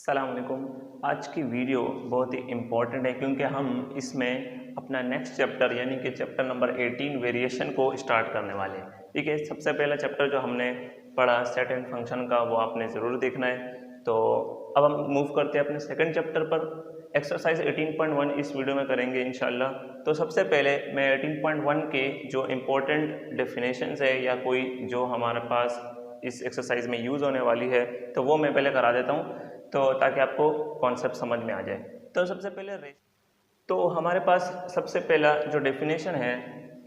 अस्सलाम वालेकुम। आज की वीडियो बहुत ही इम्पॉर्टेंट है क्योंकि हम इसमें अपना नेक्स्ट चैप्टर यानी कि चैप्टर नंबर 18 वेरिएशन को स्टार्ट करने वाले हैं। ठीक है, सबसे पहला चैप्टर जो हमने पढ़ा सेट एंड फंक्शन का वो आपने ज़रूर देखना है। तो अब हम मूव करते हैं अपने सेकंड चैप्टर पर। एक्सरसाइज 18.1 इस वीडियो में करेंगे इंशाल्लाह। तो सबसे पहले मैं 18.1 के जो इम्पोर्टेंट डेफिनेशंस है या कोई जो हमारे पास इस एक्सरसाइज में यूज़ होने वाली है तो वो मैं पहले करा देता हूँ, तो ताकि आपको कॉन्सेप्ट समझ में आ जाए। तो सबसे पहले तो हमारे पास सबसे पहला जो डेफिनेशन है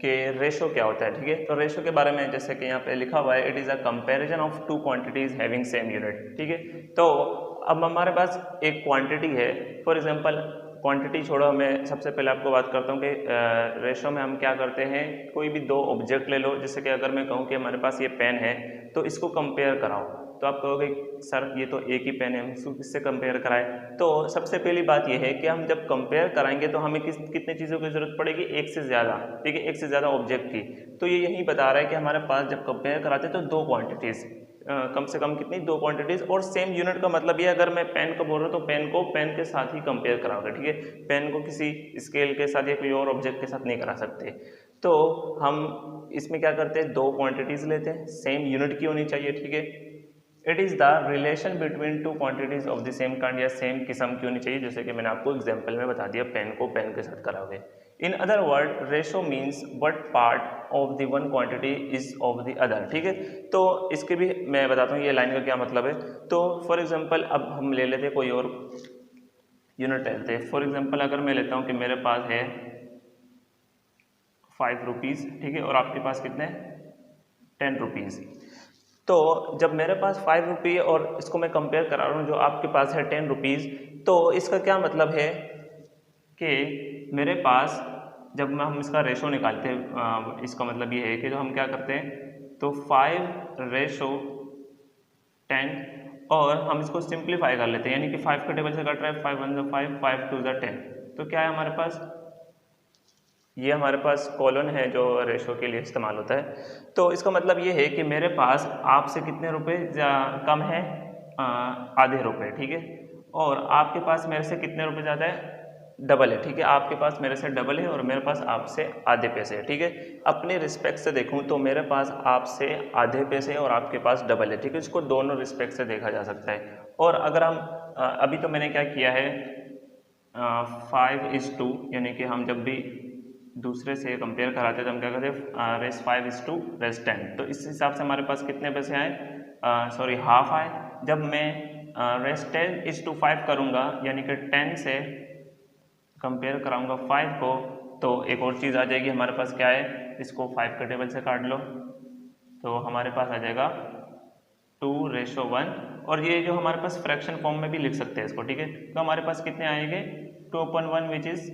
कि रेशो क्या होता है। ठीक है, तो रेशो के बारे में जैसे कि यहाँ पे लिखा हुआ है, it is a comparison of two quantities having same unit. ठीक है, तो अब हमारे पास एक क्वांटिटी है। फॉर एग्जांपल क्वांटिटी छोड़ो, हमें सबसे पहले आपको बात करता हूँ कि रेशो में हम क्या करते हैं। कोई भी दो ऑब्जेक्ट ले लो, जैसे कि अगर मैं कहूँ कि हमारे पास ये पेन है तो इसको कंपेयर कराओ, तो आप कहोगे सर ये तो एक ही पेन है, हम इसको किससे कंपेयर कराएं। तो सबसे पहली बात ये है कि हम जब कंपेयर कराएंगे तो हमें कितने चीज़ों की ज़रूरत पड़ेगी, एक से ज़्यादा। ठीक है, एक से ज़्यादा ऑब्जेक्ट की। तो ये यही बता रहा है कि हमारे पास जब कंपेयर कराते हैं तो दो क्वांटिटीज़, कम से कम कितनी, दो क्वांटिटीज़। और सेम यूनिट का मतलब ये, अगर मैं पेन को बोल रहा हूँ तो पेन को पेन के साथ ही कंपेयर कराओगे। ठीक है, पेन को किसी स्केल के साथ या कोई और ऑब्जेक्ट के साथ नहीं करा सकते। तो हम इसमें क्या करते हैं, दो क्वांटिटीज़ लेते हैं, सेम यूनिट की होनी चाहिए। ठीक है, it is the relation between two quantities of the same kind या सेम किस्म की होनी चाहिए, जैसे कि मैंने आपको एग्जांपल में बता दिया, पेन को पेन के साथ कराओगे। In other word, ratio means what part of the one quantity is of the other. ठीक है, तो इसके भी मैं बताता हूँ ये लाइन का क्या मतलब है। तो फॉर एग्जाम्पल अब हम ले लेते हैं कोई और यूनिट लेते हैं। फॉर एग्जाम्पल अगर मैं लेता हूँ कि मेरे पास है 5 रुपीज़। ठीक है, और आपके पास कितने, 10 रुपीज़। तो जब मेरे पास 5 रुपये और इसको मैं कंपेयर करा रहा हूँ जो आपके पास है 10 रुपीज़, तो इसका क्या मतलब है कि मेरे पास जब हम इसका रेशो निकालते हैं, इसका मतलब ये है कि जो हम क्या करते हैं, तो 5:10, और हम इसको सिंप्लीफाई कर लेते हैं, यानी कि 5 के टेबल से कट रहा है, 5 1 5, 5 2 10। तो क्या है हमारे पास, ये हमारे पास कॉलन है जो रेशो के लिए इस्तेमाल होता है। तो इसका मतलब ये है कि मेरे पास आपसे कितने रुपए कम है, आधे रुपए। ठीक है, और आपके पास मेरे से कितने रुपए ज़्यादा है, डबल है। ठीक है, आपके पास मेरे से डबल है और मेरे पास आपसे आधे पैसे है। ठीक है, अपने रिस्पेक्ट से देखूं तो मेरे पास आपसे आधे पैसे और आपके पास डबल है। ठीक है, इसको दोनों रिस्पेक्ट से देखा जा सकता है। और अगर हम अभी तो मैंने क्या किया है, 5:2, यानी कि हम जब भी दूसरे से कंपेयर कराते हैं तो हम क्या करते हैं, रेस 5:10। तो इस हिसाब से हमारे पास कितने पैसे आए, सॉरी हाफ आए। जब मैं रेस 10:5 करूँगा, यानी कि 10 से कंपेयर कराऊंगा 5 को, तो एक और चीज़ आ जाएगी हमारे पास, क्या है, इसको 5 के टेबल से काट लो तो हमारे पास आ जाएगा 2:1। और ये जो हमारे पास फ्रैक्शन फॉर्म में भी लिख सकते हैं इसको। ठीक है, तो हमारे पास कितने आएंगे, 2/1 विच इज़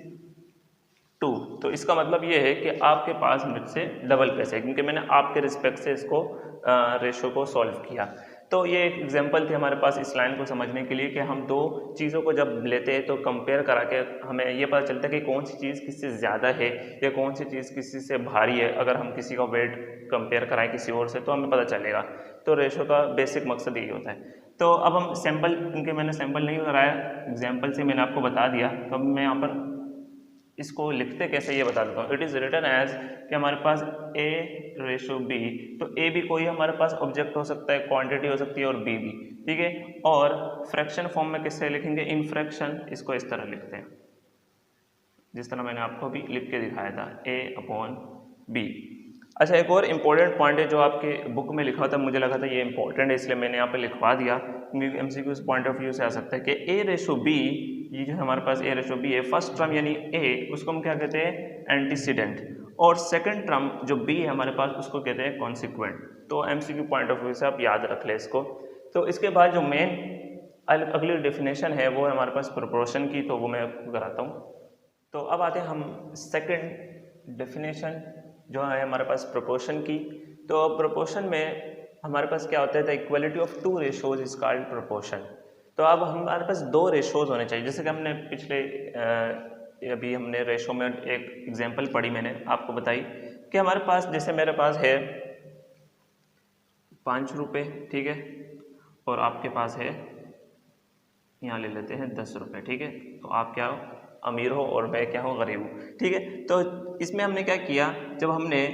2। तो इसका मतलब ये है कि आपके पास मुझसे डबल पैसे, क्योंकि मैंने आपके रिस्पेक्ट से इसको रेशो को सॉल्व किया। तो ये एक एग्जांपल थी हमारे पास इस लाइन को समझने के लिए कि हम दो चीज़ों को जब लेते हैं तो कंपेयर करा के हमें ये पता चलता है कि कौन सी चीज़ किससे ज़्यादा है या कौन सी चीज़ किसी से भारी है। अगर हम किसी का वेट कंपेयर कराएं किसी और से तो हमें पता चलेगा। तो रेशो का बेसिक मकसद यही होता है। तो अब हम सैम्पल, क्योंकि मैंने सैम्पल नहीं कराया, एग्जाम्पल से मैंने आपको बता दिया, तो अब मैं यहाँ पर इसको लिखते कैसे ये बता देता हूँ। इट इज़ रिटन एज कि हमारे पास A:B। तो A भी कोई हमारे पास ऑब्जेक्ट हो सकता है, क्वांटिटी हो सकती है, और B भी। ठीक है, और फ्रैक्शन फॉर्म में किससे लिखेंगे, इन फ्रैक्शन, इसको इस तरह लिखते हैं जिस तरह मैंने आपको भी लिख के दिखाया था, A/B। अच्छा, एक और इम्पोर्टेंट पॉइंट है जो आपके बुक में लिखा था, मुझे लगा था ये इंपॉर्टेंट है इसलिए मैंने यहाँ पे लिखवा दिया, क्योंकि MCQ पॉइंट ऑफ व्यू से आ सकता है कि A/B, ये जो हमारे पास A/B है, फर्स्ट टर्म यानी A, उसको हम क्या कहते हैं, एंटीसीडेंट, और सेकंड टर्म जो B है हमारे पास, उसको कहते हैं कॉन्सिक्वेंट। तो MCQ पॉइंट ऑफ व्यू से आप याद रख लें इसको। तो इसके बाद जो मेन अगली डेफिनेशन है वो है हमारे पास प्रोपोर्शन की, तो वो मैं आपको कराता हूँ। तो अब आते हैं हम सेकंड डेफिनेशन जो है हमारे पास प्रोपोर्शन की। तो प्रोपोर्शन में हमारे पास क्या होता है, the equality of two ratios is called proportion. तो अब हमारे पास दो रेशोज होने चाहिए, जैसे कि हमने पिछले अभी हमने रेशो में एक एग्जांपल पढ़ी, मैंने आपको बताई कि हमारे पास, जैसे मेरे पास है 5 रुपये, ठीक है, और आपके पास है यहाँ ले लेते हैं 10 रुपये, ठीक है। तो आप क्या हो, अमीर हो और मैं क्या हूँ, गरीब हूँ, ठीक है। तो इसमें हमने क्या किया, जब हमने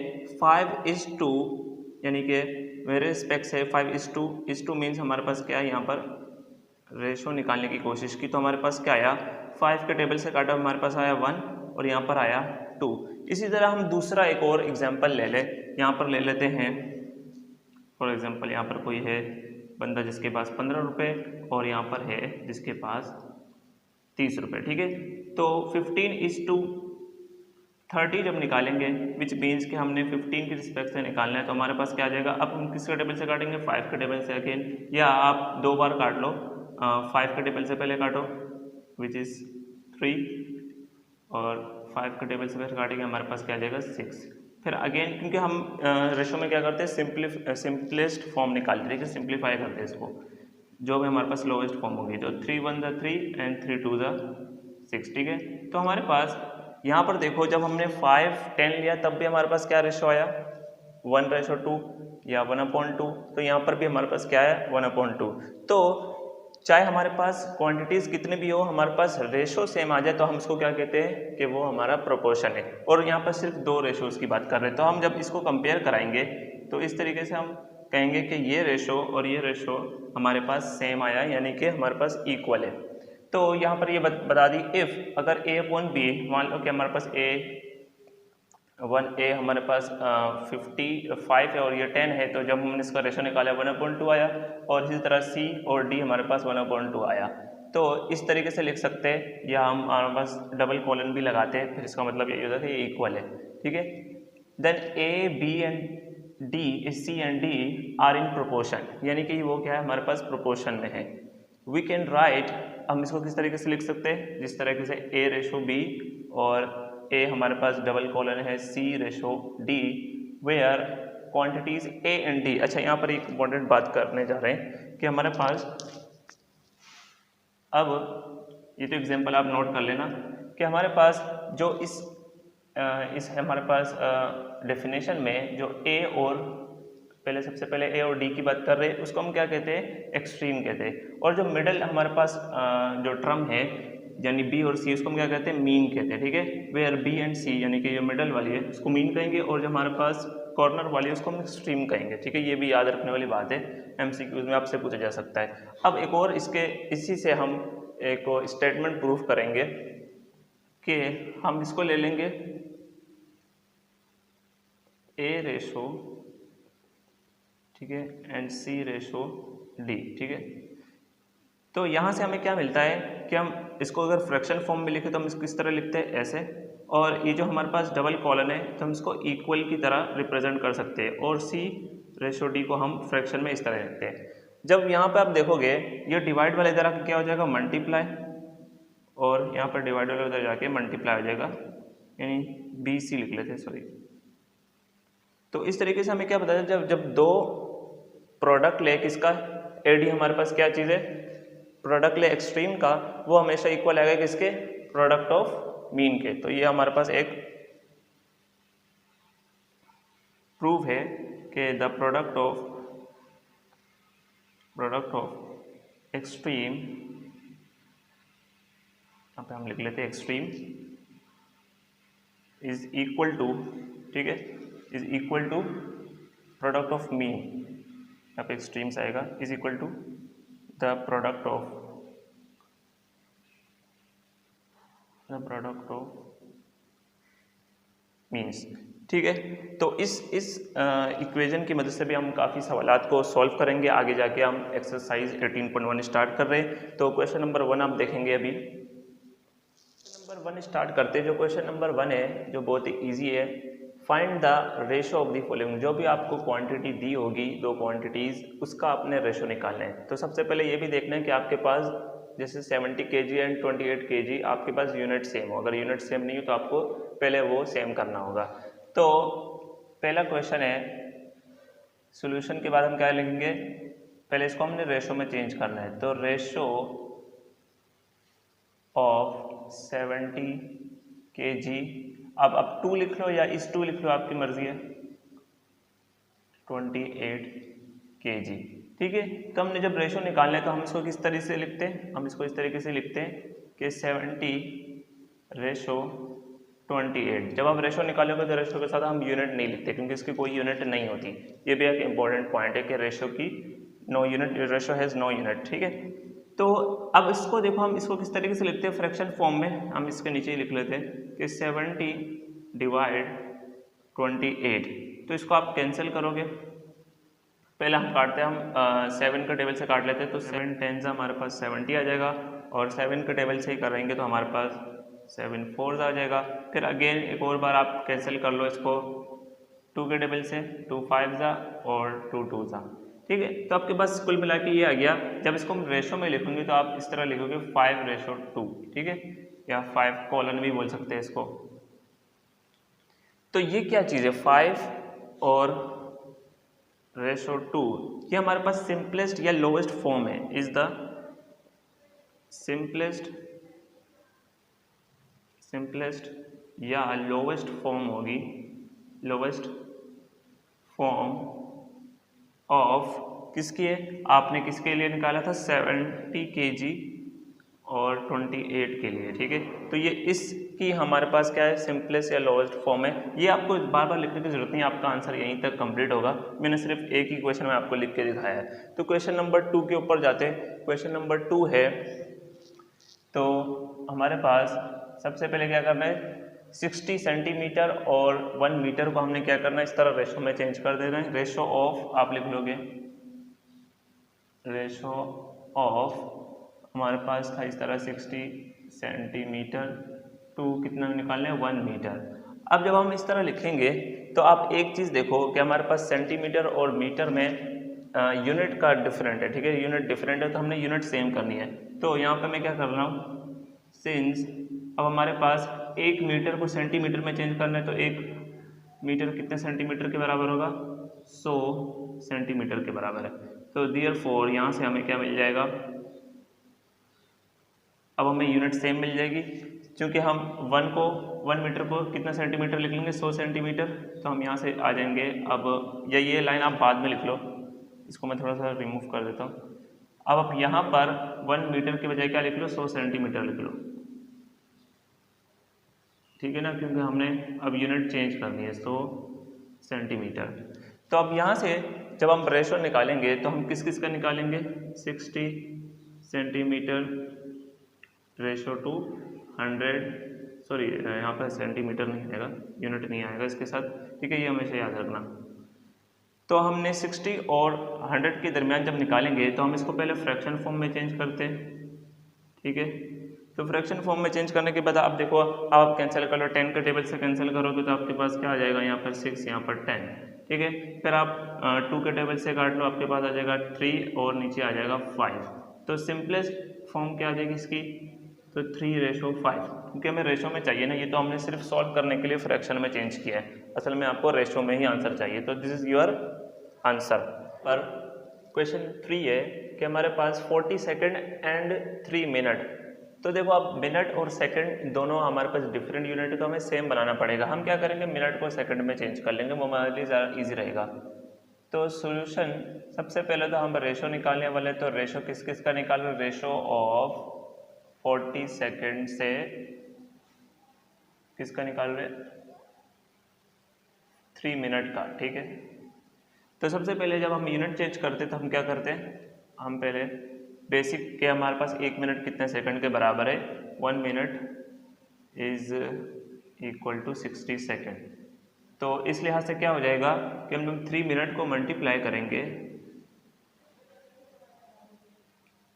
5:2 यानी कि मेरे रिस्पेक्ट से 5:2 मीन्स हमारे पास क्या है, यहाँ पर रेशो निकालने की कोशिश की, तो हमारे पास क्या आया, 5 के टेबल से काटा हमारे पास आया 1 और यहाँ पर आया 2। इसी तरह हम दूसरा एक और एग्जाम्पल ले लें, यहाँ पर ले लेते हैं फॉर एग्जाम्पल, यहाँ पर कोई है बंदा जिसके पास 15 रुपये और यहाँ पर है जिसके पास 30 रुपये, ठीक है। तो 15:30 जब निकालेंगे, विच मीन्स कि हमने 15 की रिस्पेक्ट से निकालना है, तो हमारे पास क्या आ जाएगा। अब हम किसके टेबल से काटेंगे, 5 के टेबल से अगेन, या आप 2 बार काट लो, 5 के टेबल से पहले काटो विच इज़ 3 और 5 के टेबल से फिर काटेंगे, हमारे पास क्या आ जाएगा 6। फिर अगेन, क्योंकि हम रेशो में क्या करते हैं, सिंपलेस्ट फॉर्म निकालते हैं, सिंप्लीफाई करते हैं इसको, जो भी हमारे पास लोवेस्ट फॉर्म होगी, तो 3 1 ज़ा 3 एंड 3 2 ज़ा 6, ठीक है। तो हमारे पास यहाँ पर देखो, जब हमने 5 10 लिया तब भी हमारे पास क्या रेशो आया, 1:2 या 1/2। तो यहाँ पर भी हमारे पास क्या है, 1/2। तो चाहे हमारे पास क्वांटिटीज़ कितने भी हो, हमारे पास रेशो सेम आ जाए तो हम इसको क्या कहते हैं कि वो हमारा प्रोपोर्शन है। और यहाँ पर सिर्फ 2 रेशोज़ की बात कर रहे हैं, तो हम जब इसको कंपेयर कराएंगे तो इस तरीके से हम कहेंगे कि ये रेशो और ये रेशो हमारे पास सेम आया, यानी कि हमारे पास इक्वल है। तो यहाँ पर ये बता दी, इफ़ अगर A/B, मान लो कि हमारे पास A हमारे पास 55 है और ये 10 है, तो जब हमने इसका रेशो निकाला 1/2 आया, और इसी तरह C और D हमारे पास 1/2 आया। तो इस तरीके से लिख सकते हैं, या हम हमारे पास डबल कॉलन भी लगाते हैं, फिर इसका मतलब ये होता है कि ये इक्वल है, ठीक है। Then A, B and C and D are in proportion, यानी कि वो क्या है, हमारे पास प्रोपोर्शन में है। वी कैन राइट, हम इसको किस तरीके से लिख सकते हैं, जिस तरीके से A/B और A हमारे पास डबल कॉलन है C/D, where quantities A and D। अच्छा, यहाँ पर एक इम्पॉर्टेंट बात करने जा रहे हैं कि हमारे पास, अब ये तो एग्जांपल आप नोट कर लेना कि हमारे पास जो इस हमारे पास डेफिनेशन में जो A और सबसे पहले A और D की बात कर रहे हैं, उसको हम क्या कहते हैं, एक्सट्रीम कहते हैं। और जो मिडल हमारे पास जो टर्म है यानी B और C, उसको हम क्या कहते हैं, मीन कहते हैं, ठीक है। वेयर B एंड C यानी कि जो मिडल वाली है उसको मीन कहेंगे, और जो हमारे पास कॉर्नर वाली है उसको हम एक्सट्रीम कहेंगे, ठीक है। ये भी याद रखने वाली बात है, MCQs में आपसे पूछा जा सकता है। अब एक और इसी से हम एक स्टेटमेंट प्रूफ करेंगे कि हम इसको ले लेंगे A/, ठीक है, एंड C/D, ठीक है। तो यहाँ से हमें क्या मिलता है कि हम इसको अगर फ्रैक्शन फॉर्म में लिखे तो हम इसको इस तरह लिखते हैं ऐसे, और ये जो हमारे पास डबल कॉलन है तो हम इसको इक्वल की तरह रिप्रेजेंट कर सकते हैं, और C/D को हम फ्रैक्शन में इस तरह लिखते हैं। जब यहाँ पे आप देखोगे ये डिवाइड वाला इधर आके क्या हो जाएगा, मल्टीप्लाई, और यहाँ पर डिवाइड वाला उधर जाके मल्टीप्लाई हो जाएगा, यानी BC लिख लेते हैं, सॉरी। तो इस तरीके से हमें क्या पता है, जब दो प्रोडक्ट ले किसका, AD हमारे पास क्या चीज़ है, प्रोडक्ट ले एक्सट्रीम का, वो हमेशा इक्वल आएगा किसके, प्रोडक्ट ऑफ मीन के। तो ये हमारे पास एक प्रूफ है कि द प्रोडक्ट ऑफ एक्सट्रीम, यहाँ पे हम लिख लेते हैं एक्सट्रीम, इज इक्वल टू, ठीक है, is equal to product of mean, यहाँ पे एक्सट्रीम्स आएगा, is equal to the product of means, ठीक है। तो इस इक्वेशन की मदद से भी हम काफ़ी सवालात को सॉल्व करेंगे। आगे जाके हम एक्सरसाइज 18.1 स्टार्ट कर रहे हैं। तो क्वेश्चन नंबर 1 आप देखेंगे अभी। नंबर 1 स्टार्ट करते हैं। जो क्वेश्चन नंबर 1 है, जो बहुत ही ईजी है, find the ratio of the following. जो भी आपको क्वांटिटी दी होगी, दो क्वांटिटीज़, उसका आपने रेशो निकालना है। तो सबसे पहले ये भी देखना है कि आपके पास जैसे 70 kg एंड 28 kg आपके पास यूनिट सेम हो। अगर यूनिट सेम नहीं हो तो आपको पहले वो सेम करना होगा। तो पहला क्वेश्चन है, सॉल्यूशन के बाद हम क्या लिखेंगे, पहले इसको हमने रेशो में चेंज करना है। तो रेशो ऑफ 70 kg, अब 2 लिख लो या इस 2 लिख लो, आपकी मर्जी है, 28 kg, ठीक है। तो हमने जब रेशो निकालना है तो हम इसको किस तरीके से लिखते हैं, हम इसको इस तरीके से लिखते हैं कि 70/28। जब आप रेशो निकालोगे तो रेशो के साथ हम यूनिट नहीं लिखते क्योंकि इसकी कोई यूनिट नहीं होती। ये भी एक इंपॉर्टेंट पॉइंट है कि रेशो की no unit, ratio has no unit, ठीक है। तो अब इसको देखो, हम इसको किस तरीके से लिखते हैं फ्रैक्शन फॉर्म में, हम इसके नीचे ही लिख लेते हैं कि 70/28। तो इसको आप कैंसिल करोगे, पहले हम काटते हैं, हम 7 के टेबल से काट लेते हैं तो 7 10 हमारे पास 70 आ जाएगा, और 7 के टेबल से ही करेंगे तो हमारे पास 7 4 आ जाएगा। फिर अगेन एक और बार आप कैंसिल कर लो इसको 2 के टेबल से, 2 5 और 2 2 ठीक है। तो आपके पास कुल मिला के ये आ गया। जब इसको हम रेशो में लिखेंगे तो आप इस तरह लिखोगे 5/2, ठीक है, या 5 कॉलन भी बोल सकते हैं इसको। तो ये क्या चीज़ है 5 और रेशो 2, ये हमारे पास सिंपलेस्ट या लोवेस्ट फॉर्म है, इज द सिंपलेस्ट या लोवेस्ट फॉर्म होगी, लोवेस्ट फॉर्म ऑफ किसकी है, आपने किसके लिए निकाला था 70 kg और 28 के लिए, ठीक है। तो ये इसकी हमारे पास क्या है सिंपलेस्ट या लोवेस्ट फॉर्म है। ये आपको बार बार लिखने की जरूरत नहीं है, आपका आंसर यहीं तक कंप्लीट होगा। मैंने सिर्फ एक ही क्वेश्चन में आपको लिख के दिखाया है। तो क्वेश्चन नंबर 2 के ऊपर जाते हैं। क्वेश्चन नंबर 2 है, तो हमारे पास सबसे पहले क्या करना है 60 सेंटीमीटर और 1 मीटर को हमने क्या करना है इस तरह रेशो में चेंज कर देना है। रेशो ऑफ आप लिख लोगे, रेशो ऑफ हमारे पास था इस तरह 60 सेंटीमीटर टू कितना निकालना है 1 मीटर। अब जब हम इस तरह लिखेंगे तो आप एक चीज़ देखो कि हमारे पास सेंटीमीटर और मीटर में यूनिट का डिफरेंट है, ठीक है, यूनिट डिफरेंट है तो हमने यूनिट सेम करनी है। तो यहाँ पे मैं क्या कर रहा हूँ, सिंस अब हमारे पास 1 मीटर को सेंटीमीटर में चेंज करना है तो 1 मीटर कितने सेंटीमीटर के बराबर होगा 100 सेंटीमीटर के बराबर है। तो देयरफॉर यहाँ से हमें क्या मिल जाएगा, अब हमें यूनिट सेम मिल जाएगी क्योंकि हम 1 मीटर को कितना सेंटीमीटर लिख लेंगे 100 सेंटीमीटर। तो हम यहाँ से आ जाएंगे। अब ये लाइन आप बाद में लिख लो, इसको मैं थोड़ा सा रिमूव कर देता हूँ। अब आप यहाँ पर 1 मीटर के बजाय क्या लिख लो 100 सेंटीमीटर लिख लो, ठीक है ना, क्योंकि हमने अब यूनिट चेंज करनी है 100 सेंटीमीटर। तो अब यहाँ से जब हम रेशो निकालेंगे तो हम किस किस का निकालेंगे 60 सेंटीमीटर रेशो टू 100, सॉरी यहाँ पर सेंटीमीटर नहीं आएगा, यूनिट नहीं आएगा इसके साथ, ठीक है, ये हमेशा याद रखना। तो हमने 60 और 100 के दरमियान जब निकालेंगे तो हम इसको पहले फ्रैक्शन फॉर्म में चेंज करते हैं, ठीक है। तो फ्रैक्शन फॉर्म में चेंज करने के बाद आप देखो आप कैंसिल कर लो, 10 के टेबल से कैंसिल करोगे तो आपके पास क्या आ जाएगा, यहाँ पर 6 यहाँ पर 10, ठीक है। फिर आप 2 के टेबल से काट लो, आपके पास आ जाएगा 3 और नीचे आ जाएगा 5। तो सिंपलेस्ट फॉर्म क्या आ जाएगी इसकी, तो 3/5, क्योंकि हमें रेशो में चाहिए ना, ये तो हमने सिर्फ सॉल्व करने के लिए फ्रैक्शन में चेंज किया है, असल में आपको रेशो में ही आंसर चाहिए। तो दिस इज योर आंसर। पर क्वेश्चन 3 है कि हमारे पास 40 सेकेंड एंड 3 मिनट। तो देखो अब मिनट और सेकंड दोनों हमारे पास डिफरेंट यूनिट है तो हमें सेम बनाना पड़ेगा। हम क्या करेंगे मिनट को सेकंड में चेंज कर लेंगे, वो हमारे लिए ज़्यादा ईजी रहेगा। तो सॉल्यूशन सबसे पहले तो हम रेशो निकालने वाले, तो रेशो किस किस का निकाल रहे, रेशो ऑफ 40 सेकेंड से किसका निकाल रहे 3 मिनट का, ठीक है। तो सबसे पहले जब हम यूनिट चेंज करते तो हम क्या करते हैं, हम पहले बेसिक के हमारे पास 1 मिनट कितने सेकंड के बराबर है, 1 minute is equal to 60 second. तो इस लिहाज से क्या हो जाएगा कि हम लोग 3 मिनट को मल्टीप्लाई करेंगे,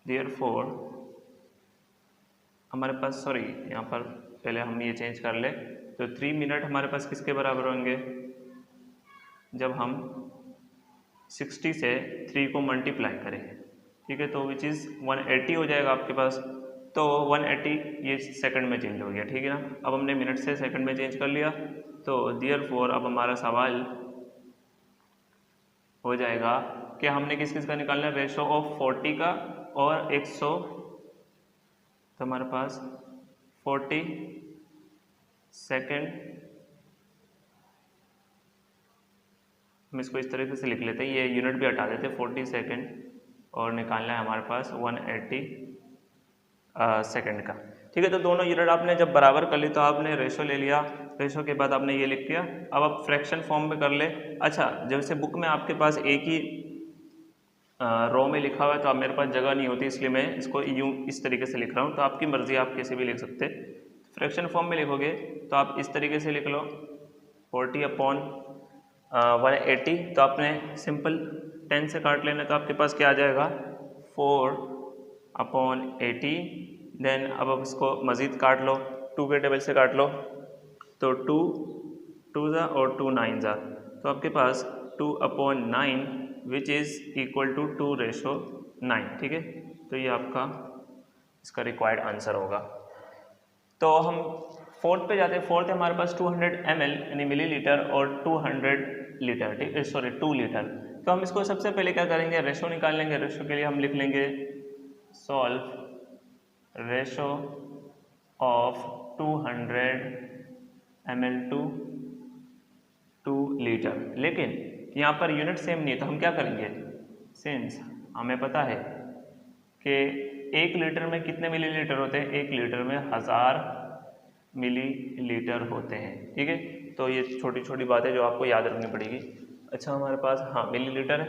देयरफॉर हमारे पास, सॉरी यहाँ पर पहले हम ये चेंज कर ले, तो 3 मिनट हमारे पास किसके बराबर होंगे, जब हम 60 से 3 को मल्टीप्लाई करें, ठीक है, तो विच इज़ 180 हो जाएगा आपके पास। तो 180 ये सेकंड में चेंज हो गया, ठीक है ना। अब हमने मिनट से सेकंड में चेंज कर लिया, तो देयरफॉर अब हमारा सवाल हो जाएगा कि हमने किस किस का निकालना है, रेशो ऑफ 40 का और 100। तो हमारे पास 40 सेकेंड, हम इसको इस तरीके से लिख लेते हैं, ये यूनिट भी हटा देते हैं, 40 सेकेंड और निकालना है हमारे पास 180 सेकंड का। ठीक है, तो दोनों यूनिट आपने जब बराबर कर ली तो आपने रेशो ले लिया, रेशो के बाद आपने ये लिख दिया। अब आप फ्रैक्शन फॉर्म में कर ले। अच्छा, जैसे बुक में आपके पास एक ही रो में लिखा हुआ है तो अब मेरे पास जगह नहीं होती, इसलिए मैं इसको यूँ इस तरीके से लिख रहा हूँ। तो आपकी मर्ज़ी, आप कैसे भी लिख सकते। फ्रैक्शन फॉर्म में लिखोगे तो आप इस तरीके से लिख लो 40/180। तो आपने सिंपल 10 से काट लेना, तो आपके पास क्या आ जाएगा 4/80। देन अब आप इसको मज़ीद काट लो, 2 के टेबल से काट लो, तो 2 2 ज़ा और 2 9 ज़ा, तो आपके पास 2/9 विच इज़ इक्वल टू 2:9। ठीक है, तो ये आपका इसका रिक्वायर्ड आंसर होगा। तो हम फोर्थ पे जाते हैं। फोर्थ है हमारे पास 200 ml यानी मिलीलीटर और 200 लीटर, ठीक है, सॉरी 2 लीटर। तो हम इसको सबसे पहले क्या करेंगे, रेशो निकाल लेंगे। रेशो के लिए हम लिख लेंगे solve ratio of 200 ml to 2 litre. लेकिन यहाँ पर यूनिट सेम नहीं है, तो हम क्या करेंगे, सिंस हमें पता है कि 1 लीटर में कितने मिलीलीटर होते हैं, 1 लीटर में 1000 मिलीलीटर होते हैं। ठीक है, तो ये छोटी छोटी बातें जो आपको याद रखनी पड़ेगी। अच्छा, हमारे पास हाँ मिलीलीटर है,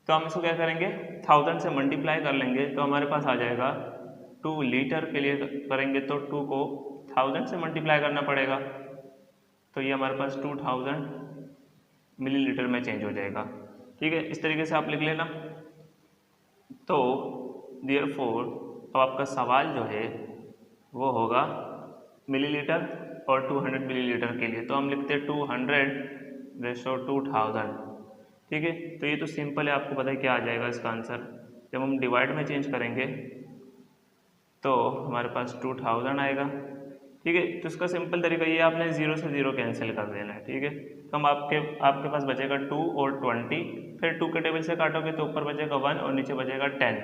तो हम इसको क्या करेंगे 1000 से मल्टीप्लाई कर लेंगे, तो हमारे पास आ जाएगा 2 लीटर के लिए करेंगे तो 2 को 1000 से मल्टीप्लाई करना पड़ेगा, तो ये हमारे पास 2000 मिलीलीटर में चेंज हो जाएगा। ठीक है, इस तरीके से आप लिख लेना। तो देयरफॉर तो आपका सवाल जो है वो होगा मिलीलीटर और 200 मिलीलीटर के लिए, तो हम लिखते हैं 200/2000। ठीक है, तो ये तो सिंपल है, आपको पता है क्या आ जाएगा इसका आंसर। जब हम डिवाइड में चेंज करेंगे तो हमारे पास 2000 आएगा। ठीक है, तो इसका सिंपल तरीका ये, आपने 0 से 0 कैंसिल कर देना है। ठीक है, तो हम आपके पास बचेगा 2 और 20, फिर 2 के टेबल से काटोगे तो ऊपर बचेगा 1 और नीचे बचेगा 10।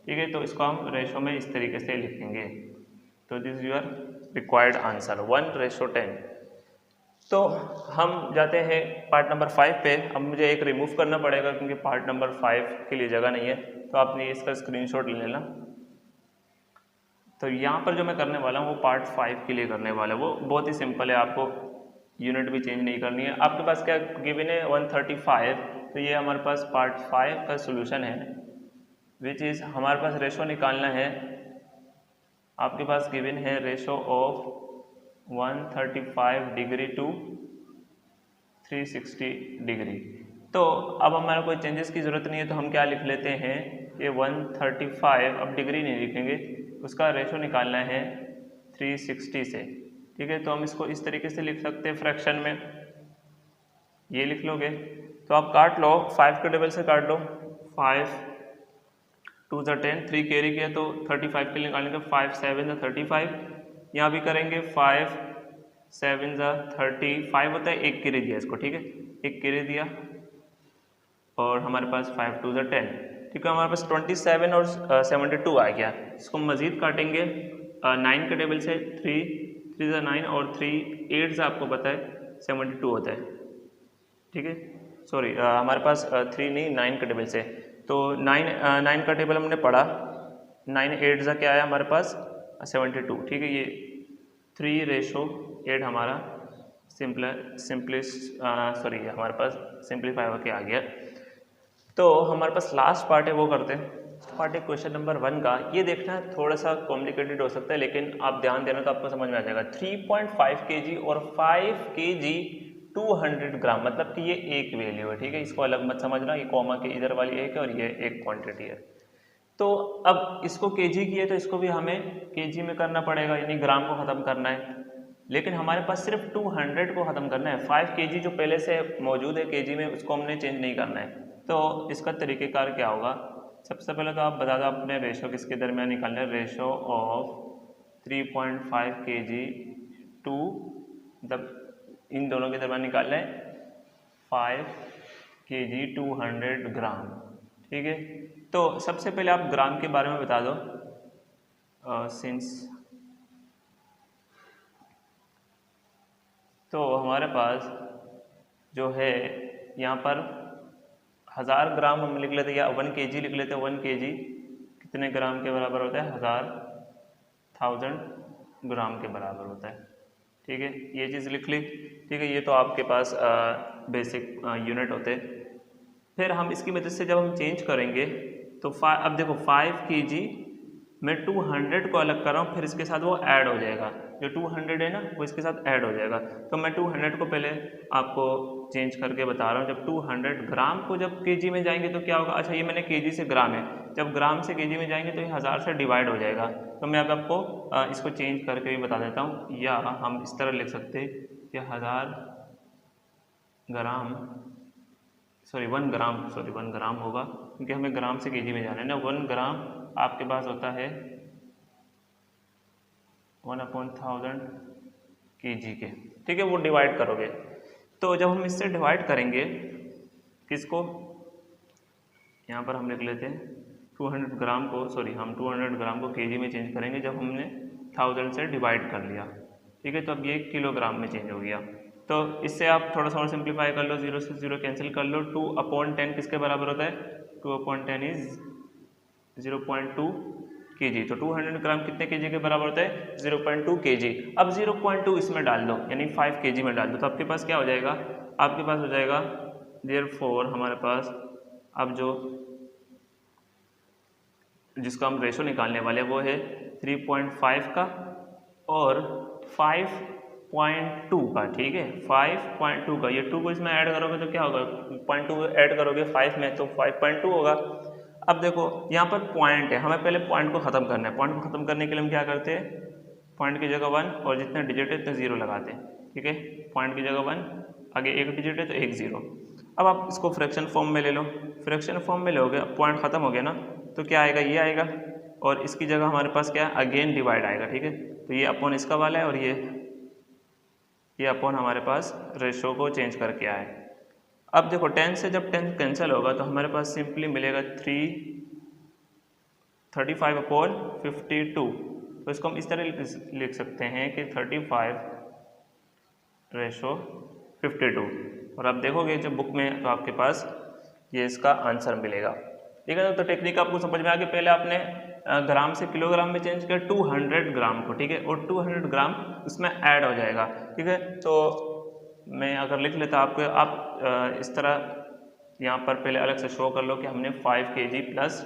ठीक है, तो इसको हम रेशो में इस तरीके से लिखेंगे। तो this is your required answer 1:10। तो हम जाते हैं पार्ट नंबर 5 पे। अब मुझे एक रिमूव करना पड़ेगा क्योंकि पार्ट नंबर 5 के लिए जगह नहीं है, तो आपने इसका स्क्रीनशॉट ले लेना। तो यहाँ पर जो मैं करने वाला हूँ वो पार्ट 5 के लिए करने वाला है। वो बहुत ही सिंपल है, आपको यूनिट भी चेंज नहीं करनी है। आपके पास क्या गिवन है 135, तो ये हमारे पास पार्ट 5 का सोल्यूशन है, विच इज़ हमारे पास रेशो निकालना है। आपके पास गिवन है ratio of 135 degree to 360 degree. तो अब हमारा कोई चेंजेस की ज़रूरत नहीं है, तो हम क्या लिख लेते हैं कि 135, अब डिग्री नहीं लिखेंगे, उसका रेशो निकालना है 360 से। ठीक है, तो हम इसको इस तरीके से लिख सकते हैं फ्रैक्शन में, ये लिख लोगे। तो आप काट लो, 5 के टेबल से काट लो, 5 2 ज़ा 10, 3 कैरी किया तो 35 के लिए निकालेंगे, 5 7 ज़ा 35। यहाँ भी करेंगे 5 7 ज़ा 35 होता है, 1 कैरी दिया इसको। ठीक है, 1 कैरी दिया और हमारे पास 5 2 ज़ा 10। ठीक है, हमारे पास 27 और 72 आ गया। इसको मज़ीद काटेंगे 9 के टेबल से, 3 3 ज़ा 9 और 3 8 ज़ा आपको पता है 72 होता है। ठीक है, सॉरी हमारे पास 3 नहीं 9 का टेबल से, तो 9 का टेबल हमने पढ़ा, 9 8 ज़ा क्या आया हमारे पास 72। ठीक है, ये 3:8 हमारा हमारे पास सिंप्लीफाई होके आ गया। तो हमारे पास लास्ट पार्ट है, वो करते हैं। पार्ट है क्वेश्चन नंबर 1 का। ये देखना थोड़ा सा कॉम्प्लिकेटेड हो सकता है, लेकिन आप ध्यान देना तो आपको समझ में आ जाएगा। 3.5 kg और 5 kg 200 ग्राम, मतलब कि ये एक वैल्यू है। ठीक है, इसको अलग मत समझना, ये कॉमा के इधर वाली एक है और ये एक क्वांटिटी है। तो अब इसको केजी की है तो इसको भी हमें केजी में करना पड़ेगा, यानी ग्राम को ख़त्म करना है। लेकिन हमारे पास सिर्फ 200 को ख़त्म करना है। 5 kg जो पहले से मौजूद है केजी में, उसको हमने चेंज नहीं करना है। तो इसका तरीक़ेकार क्या होगा, सबसे पहले तो आप बता दो अपने रेशो किसके दरमियान निकालना है। रेशो ऑफ 3.5 kg टू इन दोनों के दरमियान निकालना है 5 kg 200 ग्राम। ठीक है, तो सबसे पहले आप ग्राम के बारे में बता दो। सिंस तो हमारे पास जो है यहाँ पर 1000 ग्राम हम लिख लेते या 1 kg लिख लेते। 1 kg कितने ग्राम के बराबर होता है? 1000 ग्राम के बराबर होता है। ठीक है, ये चीज़ लिख ली। ठीक है, ये तो आपके पास बेसिक यूनिट होते। फिर हम इसकी मदद से जब हम चेंज करेंगे तो अब देखो 5 kg मैं 200 को अलग कर रहा हूँ, फिर इसके साथ वो ऐड हो जाएगा, जो 200 है ना वो इसके साथ ऐड हो जाएगा। तो मैं 200 को पहले आपको चेंज करके बता रहा हूँ। जब 200 ग्राम को जब केजी में जाएंगे तो क्या होगा? अच्छा, ये मैंने केजी से ग्राम है, जब ग्राम से केजी में जाएंगे तो ये 1000 से डिवाइड हो जाएगा। तो मैं अब आपको इसको चेंज करके भी बता देता हूँ, या हम इस तरह लिख सकते हैं कि 1000 ग्राम 1 ग्राम होगा, क्योंकि हमें ग्राम से केजी में जाना है ना। 1 ग्राम आपके पास होता है 1/1000 kg के। ठीक है, वो डिवाइड करोगे तो जब हम इससे डिवाइड करेंगे किसको, यहाँ पर हम लिख लेते हैं 200 ग्राम को, हम 200 ग्राम को केजी में चेंज करेंगे जब हमने 1000 से डिवाइड कर लिया। ठीक है, तो अब ये किलोग्राम में चेंज हो गया। तो इससे आप थोड़ा सा और सिंप्लीफाई कर लो, 0 से 0 कैंसिल कर लो। 2/10 किसके बराबर होता है? 2/10 इज 0.2 kg। तो 200 ग्राम कितने kg के बराबर होता है? 0.2 kg। अब 0.2 इसमें डाल दो, यानी 5 kg में डाल दो, तो आपके पास क्या हो जाएगा? आपके पास हो जाएगा देयरफॉर हमारे पास अब जिसका हम रेशो निकालने वाले वो है 3.5 का और 5.2 का। ठीक है, 5.2 का, ये 2 को इसमें ऐड करोगे तो क्या होगा? 0.2 ऐड करोगे 5 में तो 5.2 होगा। अब देखो यहाँ पर पॉइंट है, हमें पहले पॉइंट को ख़त्म करना है। पॉइंट को ख़त्म करने के लिए हम क्या करते हैं? पॉइंट की जगह 1 और जितने डिजिट है उतने 0 लगाते हैं। ठीक है, पॉइंट की जगह 1, आगे एक डिजिट है तो एक 0। अब आप इसको फ्रैक्शन फॉर्म में ले लो। फ्रैक्शन फॉर्म में लोगे, पॉइंट ख़त्म हो गया ना, तो क्या आएगा? ये आएगा और इसकी जगह हमारे पास क्या है? अगेन डिवाइड आएगा। ठीक है, तो ये अपॉन इसका वाला है और ये अपॉन हमारे पास रेशो को चेंज करके आए। अब देखो 10 से जब 10 कैंसिल होगा तो हमारे पास सिंपली मिलेगा 35/52। तो इसको हम इस तरह लिख सकते हैं कि 35/52। और आप देखोगे जब बुक में तो आपके पास ये इसका आंसर मिलेगा। ठीक है, तो टेक्निक आपको समझ में आ गई। पहले आपने ग्राम से किलोग्राम में चेंज किया 200 ग्राम को। ठीक है, और 200 ग्राम उसमें ऐड हो जाएगा। ठीक है, तो मैं अगर लिख लेता आपको, आप इस तरह यहाँ पर पहले अलग से शो कर लो कि हमने 5 kg प्लस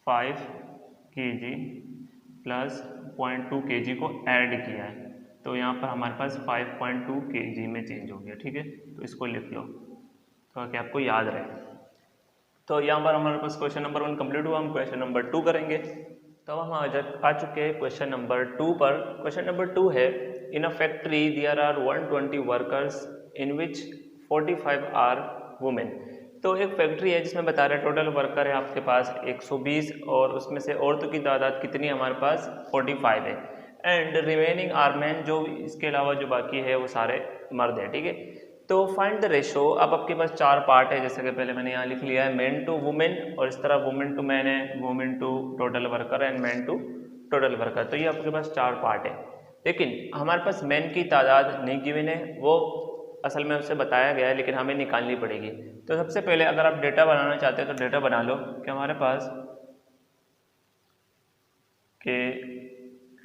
0.2 kg को ऐड किया है, तो यहाँ पर हमारे पास 5.2 kg में चेंज हो गया। ठीक है, तो इसको लिख लो ताकि आपको याद रहे। तो यहाँ पर हमारे पास क्वेश्चन नंबर 1 कंप्लीट हुआ। हम क्वेश्चन नंबर 2 करेंगे। तो हम आ चुके हैं क्वेश्चन नंबर 2 पर। क्वेश्चन नंबर 2 है, in a factory there are 120 workers in which 45 are women. तो एक फैक्ट्री है जिसमें बता रहा है टोटल वर्कर है आपके पास 120 और उसमें से औरतों की तादाद कितनी है? हमारे पास 45 है। एंड रिमेनिंग आर मैन, जो इसके अलावा जो बाकी है वो सारे मर्द हैं। ठीक है, तो फाइंड द रेशो। अब आपके पास 4 पार्ट है, जैसे कि पहले मैंने यहाँ लिख लिया है मैन टू वुमेन, और इस तरह वुमेन टू मैन है, women to total worker and man to total worker. तो ये आपके पास 4 पार्ट है, लेकिन हमारे पास मैन की तादाद नहीं गिवन है, वो असल में उससे बताया गया है लेकिन हमें निकालनी पड़ेगी। तो सबसे पहले अगर आप डेटा बनाना चाहते हैं तो डेटा बना लो कि हमारे पास के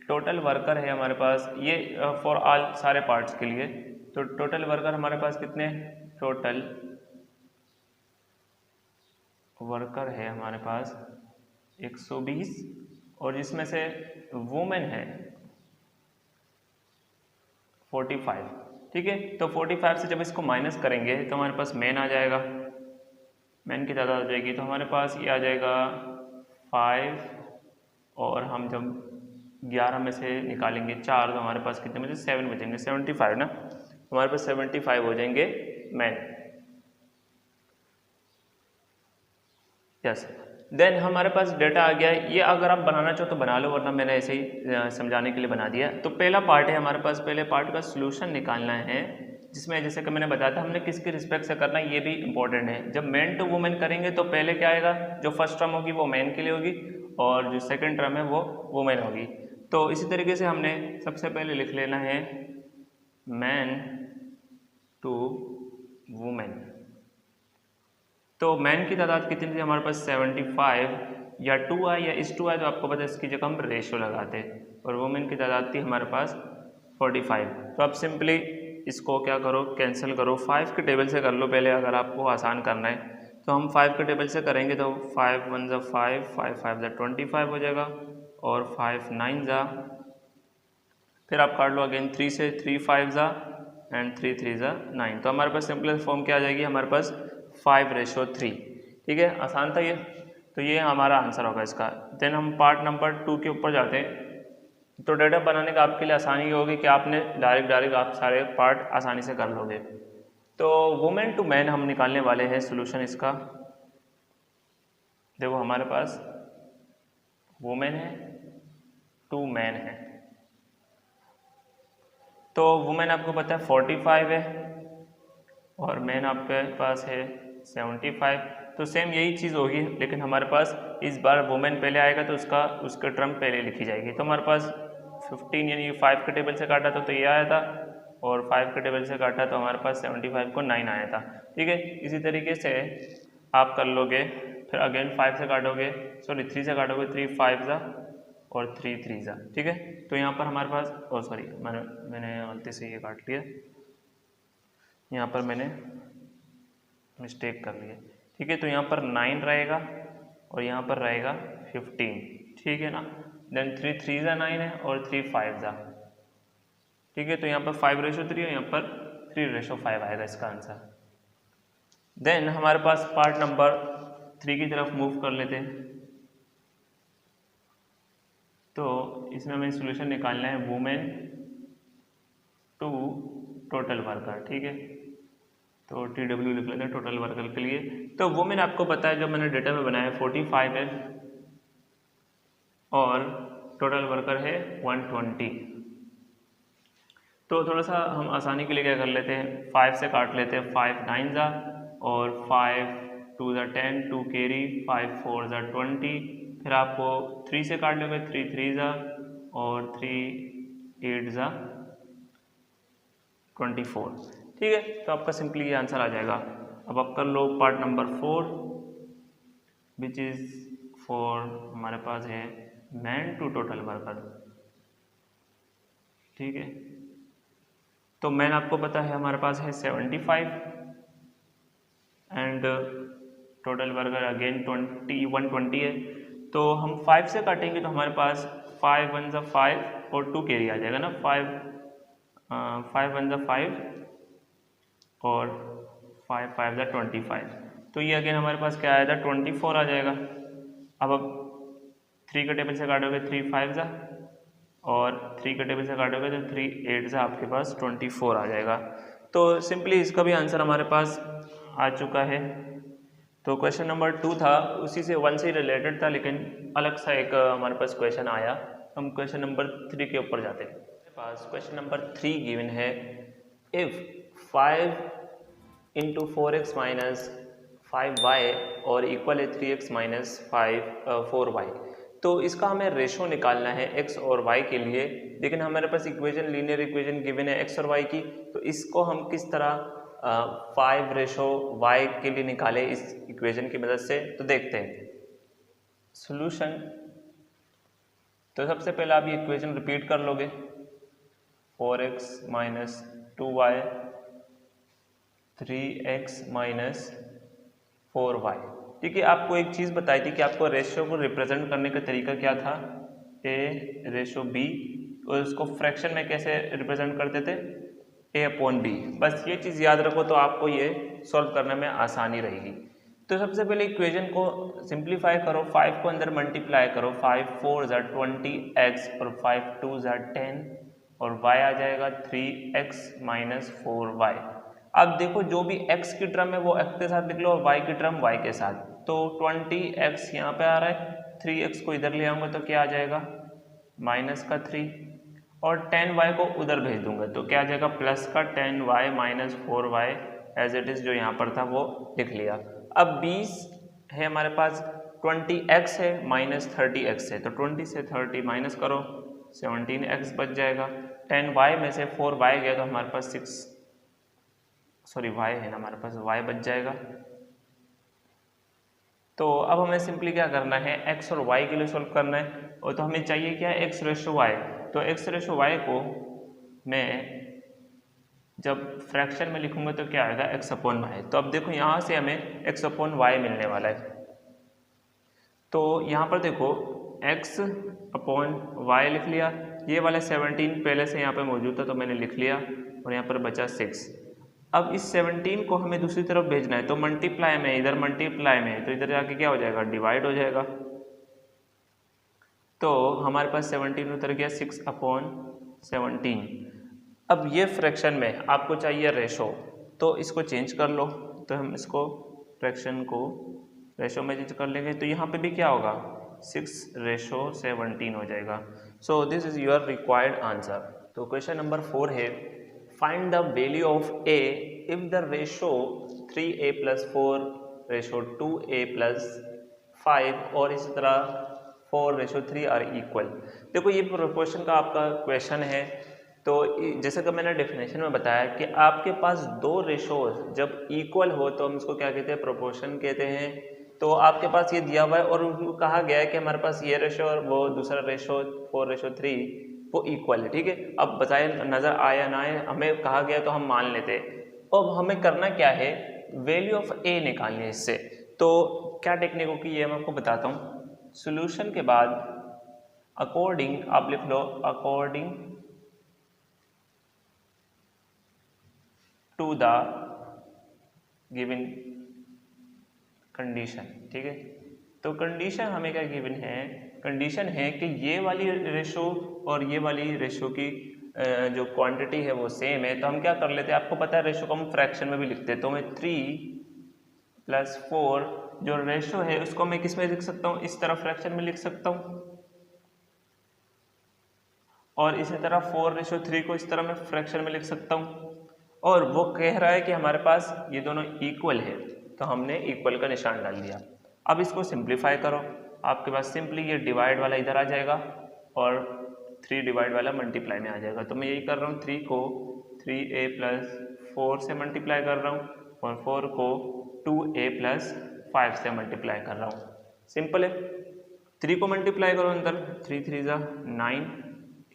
टोटल वर्कर है हमारे पास, ये फॉर ऑल सारे पार्ट्स के लिए। तो टोटल वर्कर हमारे पास कितने? टोटल वर्कर है हमारे पास 120 और जिसमें से वुमेन है 45। ठीक है, तो 45 से जब इसको माइनस करेंगे तो हमारे पास मैन आ जाएगा, मैन की तादाद आ जाएगी। तो हमारे पास ये आ जाएगा 5 और हम जब 11 में से निकालेंगे 4 तो हमारे पास कितने बचे? 7 बचेंगे, 75 ना। हमारे पास 75 हो जाएंगे मैन। यस, देन हमारे पास डेटा आ गया। ये अगर आप बनाना चाहो तो बना लो, वरना मैंने ऐसे ही समझाने के लिए बना दिया। तो पहला पार्ट है हमारे पास, पहले पार्ट का सोल्यूशन निकालना है, जिसमें जैसे कि मैंने बताया था हमने किसके रिस्पेक्ट से करना है, ये भी इंपॉर्टेंट है। जब मैन टू वुमेन करेंगे तो पहले क्या आएगा? जो फर्स्ट टर्म होगी वो मैन के लिए होगी और जो सेकंड टर्म है वो वुमेन होगी। तो इसी तरीके से हमने सबसे पहले लिख लेना है मैन टू वुमेन। तो मैन की तादाद कितनी थी हमारे पास 75, या 2 है या इस 2 है तो आपको पता है इसकी जगह हम रेशो लगाते हैं, और वुमेन की तादाद थी हमारे पास 45। तो आप सिंपली इसको क्या करो, कैंसिल करो, 5 के टेबल से कर लो पहले अगर आपको आसान करना है। तो हम 5 के टेबल से करेंगे तो 5 1 ज़ा 5, 5 5 ज़ा 25 हो जाएगा, और 5 9 ज़ा, फिर आप काट लो अगेन 3 से, 3 5 ज़ा एंड 3 3 ज़ा 9। तो हमारे पास सिंपलेस्ट फॉर्म क्या आ जाएगी हमारे पास 5:3। ठीक है, आसान था ये। तो ये हमारा आंसर होगा इसका। देन हम पार्ट नंबर 2 के ऊपर जाते हैं। तो डेटा बनाने का आपके लिए आसानी होगी कि आपने डायरेक्ट आप सारे पार्ट आसानी से कर लोगे। तो वुमेन टू मैन हम निकालने वाले हैं सोल्यूशन इसका। देखो हमारे पास वुमेन है टू मैन है, तो वुमेन आपको पता है 45 है और मैन आपके पास है 75। तो सेम यही चीज़ होगी, लेकिन हमारे पास इस बार वुमेन पहले आएगा तो उसका टर्म पहले लिखी जाएगी। तो हमारे पास 15 यानी 5 के टेबल से काटा था तो ये आया था, और 5 के टेबल से काटा तो हमारे पास 75 को 9 आया था। ठीक है, इसी तरीके से आप कर लोगे। फिर अगेन 5 से काटोगे, सॉरी 3 से काटोगे, 3 5 ज़ा और 3 3 ज़ा। ठीक है, तो यहाँ पर हमारे पास सॉरी मैंने गलती से ये काट लिया, यहाँ पर मैंने मिस्टेक कर लिया। ठीक है, तो यहाँ पर 9 रहेगा और यहाँ पर रहेगा 15। ठीक है ना, देन 3 3 ज़ा 9 है और 3 5 ज़ा। ठीक है, तो यहाँ पर 5:3 है, यहाँ पर 3:5 आएगा इसका आंसर। देन हमारे पास पार्ट नंबर 3 की तरफ मूव कर लेते हैं। तो इसमें हमें सोल्यूशन निकालना है वुमेन टू टोटल वर्कर। ठीक है, तो TW लिख लेते हैं टोटल वर्कर के लिए। तो वुमेन आपको पता है जो मैंने डेटा में बनाया 45 है और टोटल वर्कर है 120। तो थोड़ा सा हम आसानी के लिए क्या कर लेते हैं, 5 से काट लेते हैं, 5 9 ज़ा और 5 2 ज़ा 10, 2 कैरी, 5 4 ज़ा 20। फिर आपको 3 से काट लोगे, 3 3 ज़ा और 3 8 ज़ा 24। ठीक है, तो आपका सिंपली ये आंसर आ जाएगा। अब आप कर लो part number 4 which is for हमारे पास है मैन टू टोटल वर्कर। ठीक है, तो मैन आपको पता है हमारे पास है 75 एंड टोटल वर्कर अगेन 120 है। तो हम 5 से काटेंगे तो हमारे पास 5 1 ज़ा 5 और 2 कैरी आ जाएगा ना, 5 1 ज़ा 5 और 5 5 ज़ा 25। तो ये अगेन हमारे पास क्या आया था 24 आ जाएगा। अब 3 के टेबल से काटोगे 3 5 ज़ा और 3 के टेबल से काटोगे तो 3 8 ज़ा आपके पास 24 आ जाएगा। तो सिंपली इसका भी आंसर हमारे पास आ चुका है। तो क्वेश्चन नंबर 2 था, उसी से 1 से रिलेटेड था, लेकिन अलग सा एक हमारे पास क्वेश्चन आया। हम क्वेश्चन नंबर 3 के ऊपर जाते हैं। हमारे पास क्वेश्चन नंबर 3 गिवन है, if 5 into 4x minus 5y और इक्वल है 3x माइनस 4y। तो इसका हमें रेशो निकालना है x और y के लिए, लेकिन हमारे पास इक्वेशन लीनियर इक्वेशन गिवन है x और y की। तो इसको हम किस तरह 5:y के लिए निकालें इस इक्वेशन की मदद से, तो देखते हैं सॉल्यूशन। तो सबसे पहले आप ये इक्वेशन रिपीट कर लोगे, 4x minus 2y 3x minus 4y। ठीक है, आपको एक चीज़ बताई थी कि आपको रेशियो को रिप्रेजेंट करने का तरीका क्या था, a/b, और उसको फ्रैक्शन में कैसे रिप्रेजेंट करते थे, a/b। बस ये चीज़ याद रखो तो आपको ये सॉल्व करने में आसानी रहेगी। तो सबसे पहले इक्वेशन को सिंप्लीफाई करो, 5 को अंदर मल्टीप्लाई करो, 5 4 ज़ा 20x और 5 2 ज़ा 10 और y आ जाएगा 3x माइनस 4y। अब देखो जो भी x की टर्म है वो x के साथ लिख लो और y की टर्म y के साथ। तो 20x यहाँ पे आ रहा है, 3x को इधर ले आऊँगा तो क्या आ जाएगा माइनस का 3, और 10y को उधर भेज दूंगा तो क्या आ जाएगा प्लस का 10y minus 4y as it is जो यहाँ पर था वो लिख लिया। अब 20 है हमारे पास, 20x है माइनस 30x है, तो 20 से 30 माइनस करो 17x बच जाएगा। 10y में से 4y गया तो हमारे पास y है ना, हमारे पास y बच जाएगा। तो अब हमें सिंपली क्या करना है, x और y के लिए सॉल्व करना है। और तो हमें चाहिए क्या है, x रेशो y। तो x रेशो y को मैं जब फ्रैक्शन में लिखूंगा तो क्या आएगा, x अपॉन वाई। तो अब देखो यहाँ से हमें x अपॉन वाई मिलने वाला है। तो यहाँ पर देखो x अपॉन वाई लिख लिया, ये वाला 17 पहले से यहाँ पे मौजूद था तो मैंने लिख लिया, और यहाँ पर बचा 6। अब इस 17 को हमें दूसरी तरफ भेजना है, तो मल्टीप्लाई में, इधर मल्टीप्लाई में, तो इधर जाके क्या हो जाएगा, डिवाइड हो जाएगा। तो हमारे पास 17 उतर गया 6 अपॉन 17। अब ये फ्रैक्शन में आपको चाहिए रेशो, तो इसको चेंज कर लो। तो हम इसको फ्रैक्शन को रेशो में चेंज कर लेंगे, तो यहाँ पे भी क्या होगा, 6:17 हो जाएगा। So this is your required answer. तो क्वेश्चन नंबर 4 है, find the value of A if the ratio 3a + 4 ratio 2a + 5 और इसी तरह 4:3 आर इक्वल। देखो ये प्रोपोर्शन का आपका क्वेश्चन है। तो जैसे कि मैंने डेफिनेशन में बताया कि आपके पास दो रेशोज जब इक्वल हो तो हम इसको क्या कहते हैं, प्रोपोर्शन कहते हैं। तो आपके पास ये दिया हुआ है और उनको कहा गया है कि हमारे पास ये रेशो और वो दूसरा रेशो 4:3 वो इक्वल है, ठीक है। अब बताए नजर आए या ना आए, हमें कहा गया तो हम मान लेते। अब हमें करना क्या है, वैल्यू ऑफ ए निकालनी है इससे। तो क्या टेक्निक होगी ये मैं आपको बताता हूँ। सॉल्यूशन के बाद अकॉर्डिंग आप लिख लो, according to the given condition, ठीक है। तो कंडीशन हमें क्या गिवन है, कंडीशन है कि ये वाली रेशो और ये वाली रेशो की जो क्वांटिटी है वो सेम है। तो हम क्या कर लेते हैं, आपको पता है रेशो को हम फ्रैक्शन में भी लिखते हैं। तो मैं 3 + 4 जो रेशो है उसको मैं किस में लिख सकता हूँ, इस तरह फ्रैक्शन में लिख सकता हूँ, और इसी तरह 4:3 को इस तरह मैं फ्रैक्शन में लिख सकता हूँ। और वो कह रहा है कि हमारे पास ये दोनों इक्वल है, तो हमने इक्वल का निशान डाल दिया। अब इसको सिंप्लीफाई करो, आपके पास सिंपली ये डिवाइड वाला इधर आ जाएगा और 3 डिवाइड वाला मल्टीप्लाई में आ जाएगा। तो मैं यही कर रहा हूँ, 3 को 3a + 4 से मल्टीप्लाई कर रहा हूँ और 4 को 2a + 5 से मल्टीप्लाई कर रहा हूँ। सिंपल है। 3 को मल्टीप्लाई करो अंदर, 3 3 ज़ा 9,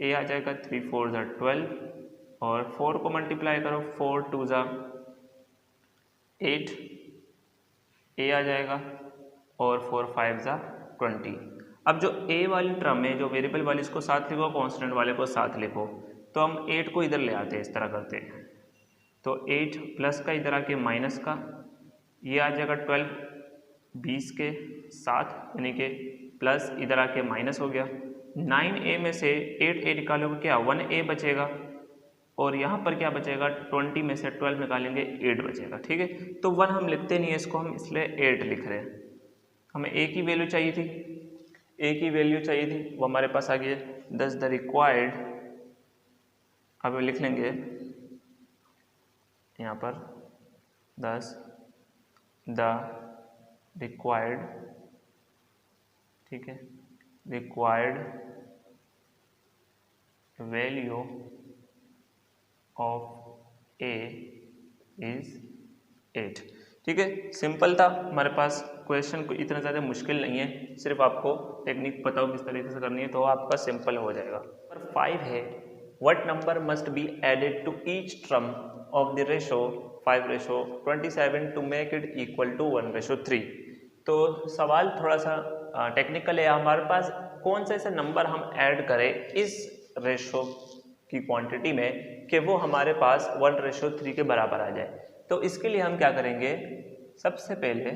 a आ जाएगा, 3 4 ज़ा 12, और 4 को मल्टीप्लाई करो, 4 2 ज़ा 8, a आ जाएगा, और 4 5 ज़ा 20। अब जो a वाली टर्म है, जो वेरिएबल वाली, इसको साथ लिखो, कांस्टेंट वाले को साथ लिखो। तो हम 8 को इधर ले आते हैं, इस तरह करते हैं। तो 8 प्लस का इधर आके माइनस का, ये आ जाएगा 12 20 के साथ, यानी कि प्लस इधर आके माइनस हो गया। 9a में से 8a निकालोगे क्या, 1a बचेगा, और यहाँ पर क्या बचेगा, 20 में से 12 निकालेंगे 8 बचेगा, ठीक है। तो 1 हम लिखते नहीं है इसको, हम इसलिए 8 लिख रहे हैं। हमें a की वैल्यू चाहिए थी, a की वैल्यू चाहिए थी, वो हमारे पास आ गई है 10 द रिक्वायर्ड। अब लिख लेंगे यहाँ पर 10 द रिक्वायर्ड, ठीक है, required value of a is 8, ठीक है। सिंपल था हमारे पास, क्वेश्चन को इतना ज़्यादा मुश्किल नहीं है, सिर्फ आपको टेक्निक पता हो किस तरीके से करनी है तो आपका सिंपल हो जाएगा। नंबर 5 है, what number must be added to each term of the ratio 5:27 to make it equal to 1:3। तो सवाल थोड़ा सा टेक्निकल है, हमारे पास कौन सा ऐसा नंबर हम ऐड करें इस रेशो की क्वांटिटी में कि वो हमारे पास 1:3 के बराबर आ जाए। तो इसके लिए हम क्या करेंगे, सबसे पहले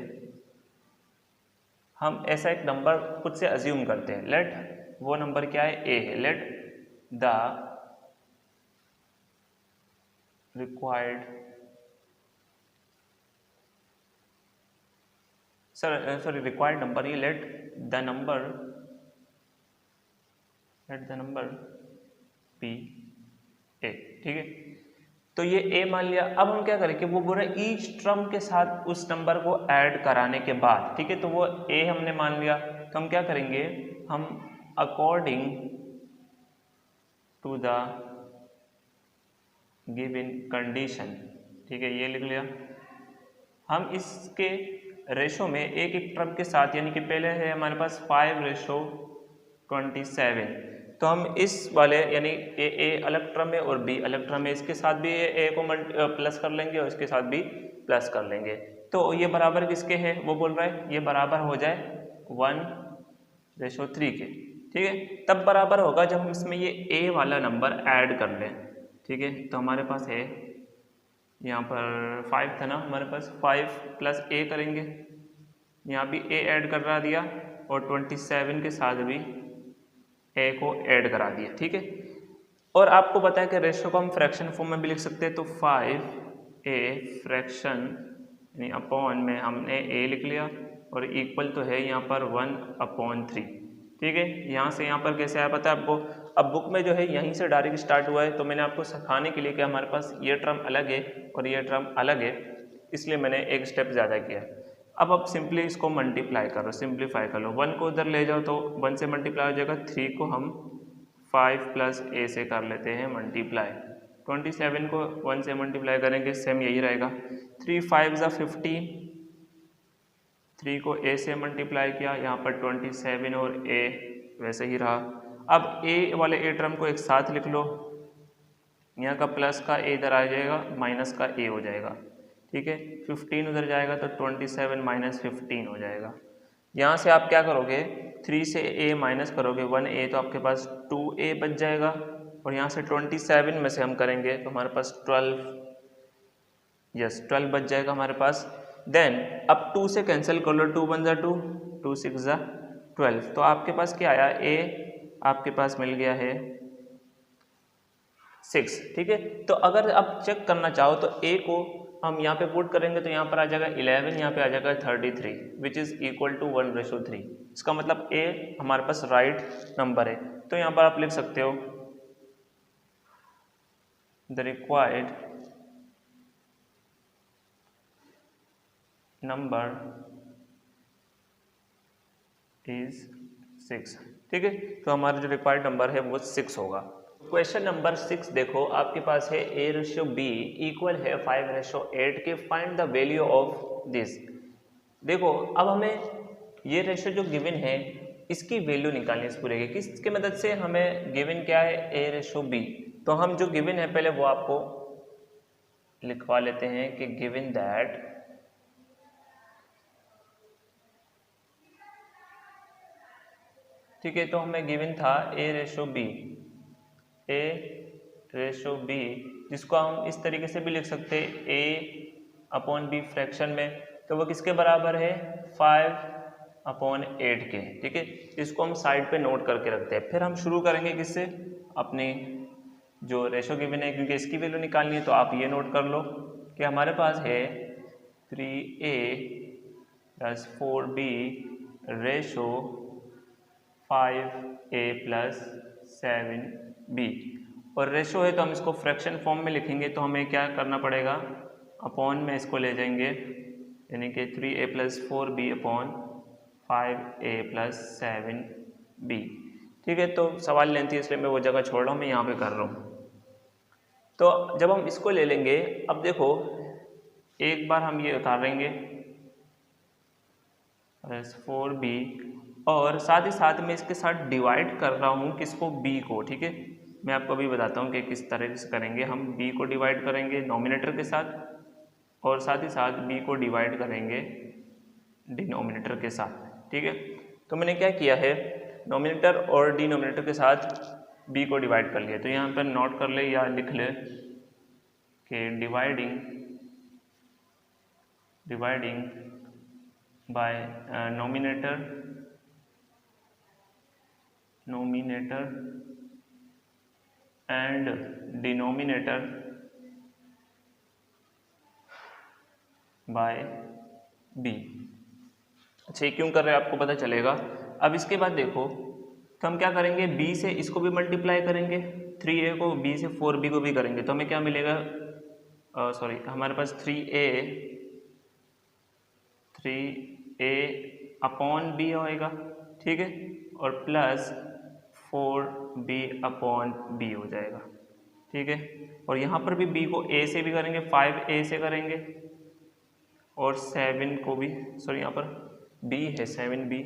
हम ऐसा एक नंबर खुद से अज्यूम करते हैं। लेट, वो नंबर क्या है, a है। Let the required, required number, ये let the number be a, ठीक है। तो ये a मान लिया। अब हम क्या करें कि वो पूरा ईच टर्म के साथ उस नंबर को ऐड कराने के बाद, ठीक है, तो वो a हमने मान लिया। तो हम क्या करेंगे, हम according to the given condition, ठीक है, ये लिख लिया। हम इसके रेशो में एक एक टर्म के साथ, यानी कि पहले है हमारे पास 5:27, तो हम इस वाले यानी ए अलग टर्म है और बी अलग टर्म है, इसके साथ भी ए को प्लस कर लेंगे और इसके साथ भी प्लस कर लेंगे। तो ये बराबर किसके है, वो बोल रहा है ये बराबर हो जाए 1:3 के। ठीक है, तब बराबर होगा जब हम इसमें ये ए वाला नंबर ऐड कर लें। ठीक है, तो हमारे पास है यहाँ पर 5 था ना हमारे पास, 5 प्लस ए करेंगे, यहाँ भी ए ऐड करा दिया और 27 के साथ भी ए को ऐड करा दिया। ठीक है, और आपको पता है कि रेशियो को हम फ्रैक्शन फॉर्म में भी लिख सकते हैं, तो 5a फ्रैक्शन यानी अपॉन में हमने a लिख लिया और इक्वल तो है यहाँ पर 1/3। ठीक है, यहाँ से यहाँ पर कैसे आया पता है आपको, अब बुक में जो है यहीं से डायरेक्ट स्टार्ट हुआ है, तो मैंने आपको सिखाने के लिए कि हमारे पास ये टर्म अलग है और ये टर्म अलग है, इसलिए मैंने एक स्टेप ज़्यादा किया। अब आप सिंपली इसको मल्टीप्लाई करो, सिंप्लीफाई कर लो, 1 को उधर ले जाओ तो 1 से मल्टीप्लाई हो जाएगा, 3 को हम 5 प्लस ए से कर लेते हैं मल्टीप्लाई, 27 को 1 से मल्टीप्लाई करेंगे सेम यही रहेगा, 3 5 ज़ा 15, 3 को ए से मल्टीप्लाई किया, यहाँ पर 27 और ए वैसे ही रहा। अब ए वाले ए टर्म को एक साथ लिख लो, यहाँ का प्लस का ए इधर आ जाएगा, माइनस का ए हो जाएगा। ठीक है, 15 उधर जाएगा तो 27 माइनस 15 हो जाएगा। यहाँ से आप क्या करोगे, 3 से a माइनस करोगे 1a, तो आपके पास 2a बच जाएगा, और यहाँ से 27 में से हम करेंगे तो हमारे पास 12 बच जाएगा हमारे पास। देन अब 2 से कैंसिल कर लो, 2 1 ज़ा 2, 2 6 ज़ा 12, तो आपके पास क्या आया, a आपके पास मिल गया है 6। ठीक है, तो अगर आप चेक करना चाहो तो a को हम यहाँ पे पुट करेंगे तो यहाँ पर आ जाएगा 11, यहाँ पे आ जाएगा 33, विच इज़ इक्वल टू 1:3। इसका मतलब a हमारे पास राइट नंबर है, तो यहाँ पर आप लिख सकते हो द रिक्वायर्ड नंबर इज 6। ठीक है, तो हमारा जो रिक्वायर्ड नंबर है वो 6 होगा। क्वेश्चन नंबर 6 देखो, आपके पास है a/b इक्वल है 5:8 के, find the value of this. देखो अब हमें ये रेशियो जो गिवन है इसकी वैल्यू निकालनी है इस पूरे की, किसके मदद से, हमें गिवन क्या है a/b, तो हम जो गिवन है पहले वो आपको लिखवा लेते हैं कि गिवन दैट ठीक है, तो हमें गिवन था a/b, जिसको हम इस तरीके से भी लिख सकते हैं a/b फ्रैक्शन में, तो वो किसके बराबर है 5/8 के। ठीक है, इसको हम साइड पे नोट करके रखते हैं। फिर हम शुरू करेंगे किससे, अपने जो रेशो गिवन है, क्योंकि इसकी वैल्यू निकालनी है, तो आप ये नोट कर लो कि हमारे पास है 3a + 4b ratio 5a + 7b, और रेशो है तो हम इसको फ्रैक्शन फॉर्म में लिखेंगे, तो हमें क्या करना पड़ेगा, अपॉन में इसको ले जाएंगे, यानी कि 3a + 4b upon 5a + 7b। ठीक है, तो सवाल लेंथी इसलिए मैं वो जगह छोड़ रहा हूँ, मैं यहाँ पे कर रहा हूँ। तो जब हम इसको ले लेंगे, अब देखो एक बार हम ये उतार लेंगे +4b, और साथ ही साथ में इसके साथ डिवाइड कर रहा हूँ किसको, b को। ठीक है, मैं आपको अभी बताता हूँ कि किस तरह से करेंगे। हम b को डिवाइड करेंगे नॉमिनेटर के साथ, और साथ ही साथ b को डिवाइड करेंगे डिनोमिनेटर के साथ। ठीक है, तो मैंने क्या किया है, नॉमिनेटर और डिनोमिनेटर के साथ b को डिवाइड कर लिया, तो यहाँ पर नोट कर ले या लिख ले कि dividing by nominator and denominator by b। अच्छा, ये क्यों कर रहे हैं आपको पता चलेगा। अब इसके बाद देखो, तो हम क्या करेंगे, b से इसको भी मल्टीप्लाई करेंगे, 3a को, b से 4b को भी करेंगे, तो हमें क्या मिलेगा, हमारे पास 3a अपॉन b होएगा। ठीक है, और प्लस 4b अपॉन b हो जाएगा। ठीक है, और यहाँ पर भी b को a से भी करेंगे, 5a से करेंगे, और 7 को भी, सॉरी यहाँ पर b है, 7b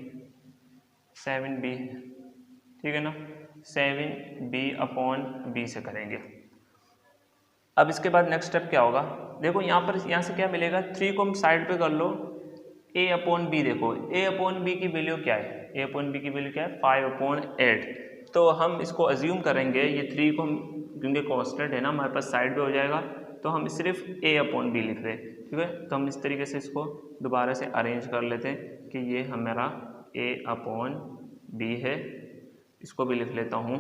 ठीक है ना, 7b/b से करेंगे। अब इसके बाद नेक्स्ट स्टेप क्या होगा, देखो यहाँ से क्या मिलेगा, 3 को हम साइड पे कर लो, a/b देखो a/b की वैल्यू क्या है, a/b की वैल्यू क्या है 5/8। तो हम इसको अज्यूम करेंगे, ये 3 को हम, क्योंकि कांस्टेंट है ना हमारे पास साइड पे हो जाएगा, तो हम सिर्फ a/b लिख रहे हैं, ठीक है। तो हम इस तरीके से इसको दोबारा से अरेंज कर लेते हैं कि ये हमारा a/b है, इसको भी लिख लेता हूँ,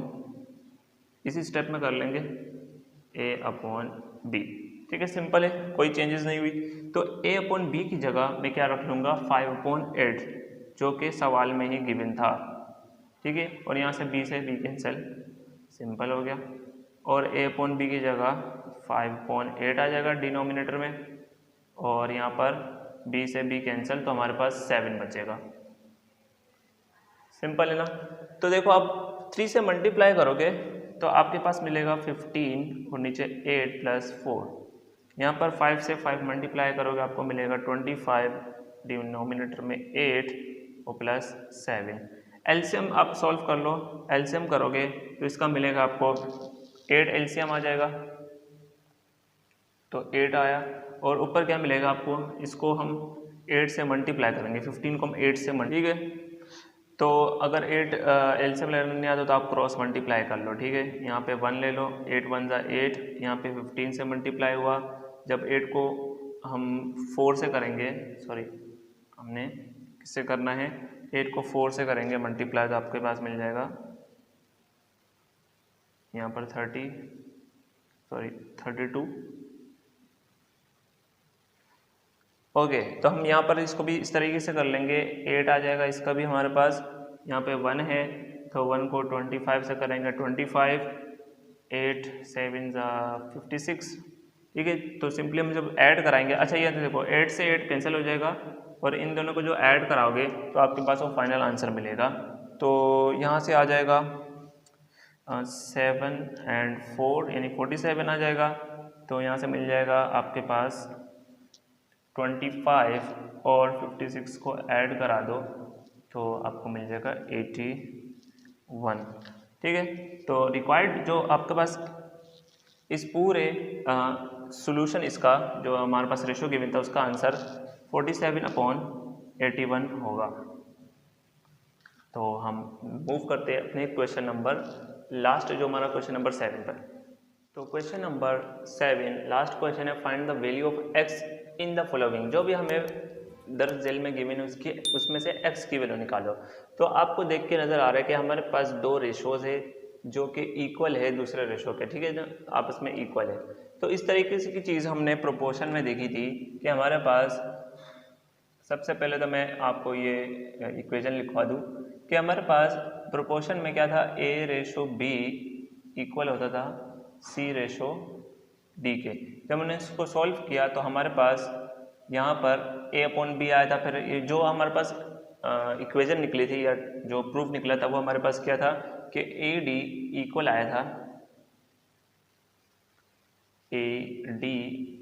इसी स्टेप में कर लेंगे a/b, ठीक है, सिंपल है, कोई चेंजेस नहीं हुई। तो a/b की जगह मैं क्या रख लूँगा 5/8, जो कि सवाल में ही गिवन था, ठीक है। और यहाँ से b कैंसिल, सिंपल हो गया। और a/b की जगह 5/8 आ जाएगा डिनोमिनेटर में, और यहाँ पर b से b कैंसिल, तो हमारे पास 7 बचेगा, सिंपल है ना। तो देखो आप 3 से मल्टीप्लाई करोगे तो आपके पास मिलेगा 15 और नीचे 8 + 4, यहाँ पर 5 से 5 मल्टीप्लाई करोगे आपको मिलेगा 25, डिनोमिनेटर में 8 और +7। एलसीएम आप सॉल्व कर लो, एलसीएम करोगे तो इसका मिलेगा आपको 8 एलसीएम आ जाएगा, तो 8 आया। और ऊपर क्या मिलेगा आपको, इसको हम 8 से मल्टीप्लाई करेंगे, 15 को हम 8 से ठीक है। तो अगर 8 एलसीएम लेना नहीं आता तो आप क्रॉस मल्टीप्लाई कर लो, ठीक है। यहाँ पे 1 ले लो, 8 × 1 = 8, यहाँ पे 15 से मल्टीप्लाई हुआ। जब 8 को हम 4 से करेंगे, सॉरी हमने किससे करना है, 8 को 4 से करेंगे मल्टीप्लाई, तो आपके पास मिल जाएगा यहाँ पर 32। ओके, तो हम यहाँ पर इसको भी इस तरीके से कर लेंगे, 8 आ जाएगा, इसका भी हमारे पास यहाँ पे 1 है, तो 1 को 25 से करेंगे, 25, 8 7 = 56, ठीक है। तो सिंपली हम जब ऐड कराएंगे, अच्छा ये तो देखो 8 से 8 कैंसिल हो जाएगा, और इन दोनों को जो ऐड कराओगे तो आपके पास वो फाइनल आंसर मिलेगा। तो यहाँ से आ जाएगा 7 और 4 यानी 47 आ जाएगा। तो यहाँ से मिल जाएगा आपके पास 25 और 56 को ऐड करा दो तो आपको मिल जाएगा 81, ठीक है। तो रिक्वायर्ड जो आपके पास इस पूरे सॉल्यूशन इसका जो हमारे पास रेशो गिवन था उसका आंसर 47/81 होगा। तो हम मूव करते हैं अपने क्वेश्चन नंबर लास्ट, जो हमारा क्वेश्चन नंबर 7 पर। तो क्वेश्चन नंबर 7 लास्ट क्वेश्चन है, find the value of x in the following. जो भी हमें दर्ज जेल में गिवन है उसमें से x की वैल्यू निकालो। तो आपको देख के नज़र आ रहा है कि हमारे पास 2 रेशोज है जो कि इक्वल है दूसरे रेशो के, ठीक है, जो आपस में इक्वल है। तो इस तरीके से की चीज़ हमने प्रोपोर्शन में देखी थी कि हमारे पास, सबसे पहले तो मैं आपको ये इक्वेशन लिखवा दूँ कि हमारे पास प्रोपोर्शन में क्या था, a/b इक्वल होता था c/d के। जब हमने इसको सॉल्व किया तो हमारे पास यहाँ पर a/b आया था। फिर ये जो हमारे पास इक्वेशन निकली थी या जो प्रूफ निकला था वो हमारे पास क्या था कि AD इक्वल आया था, AD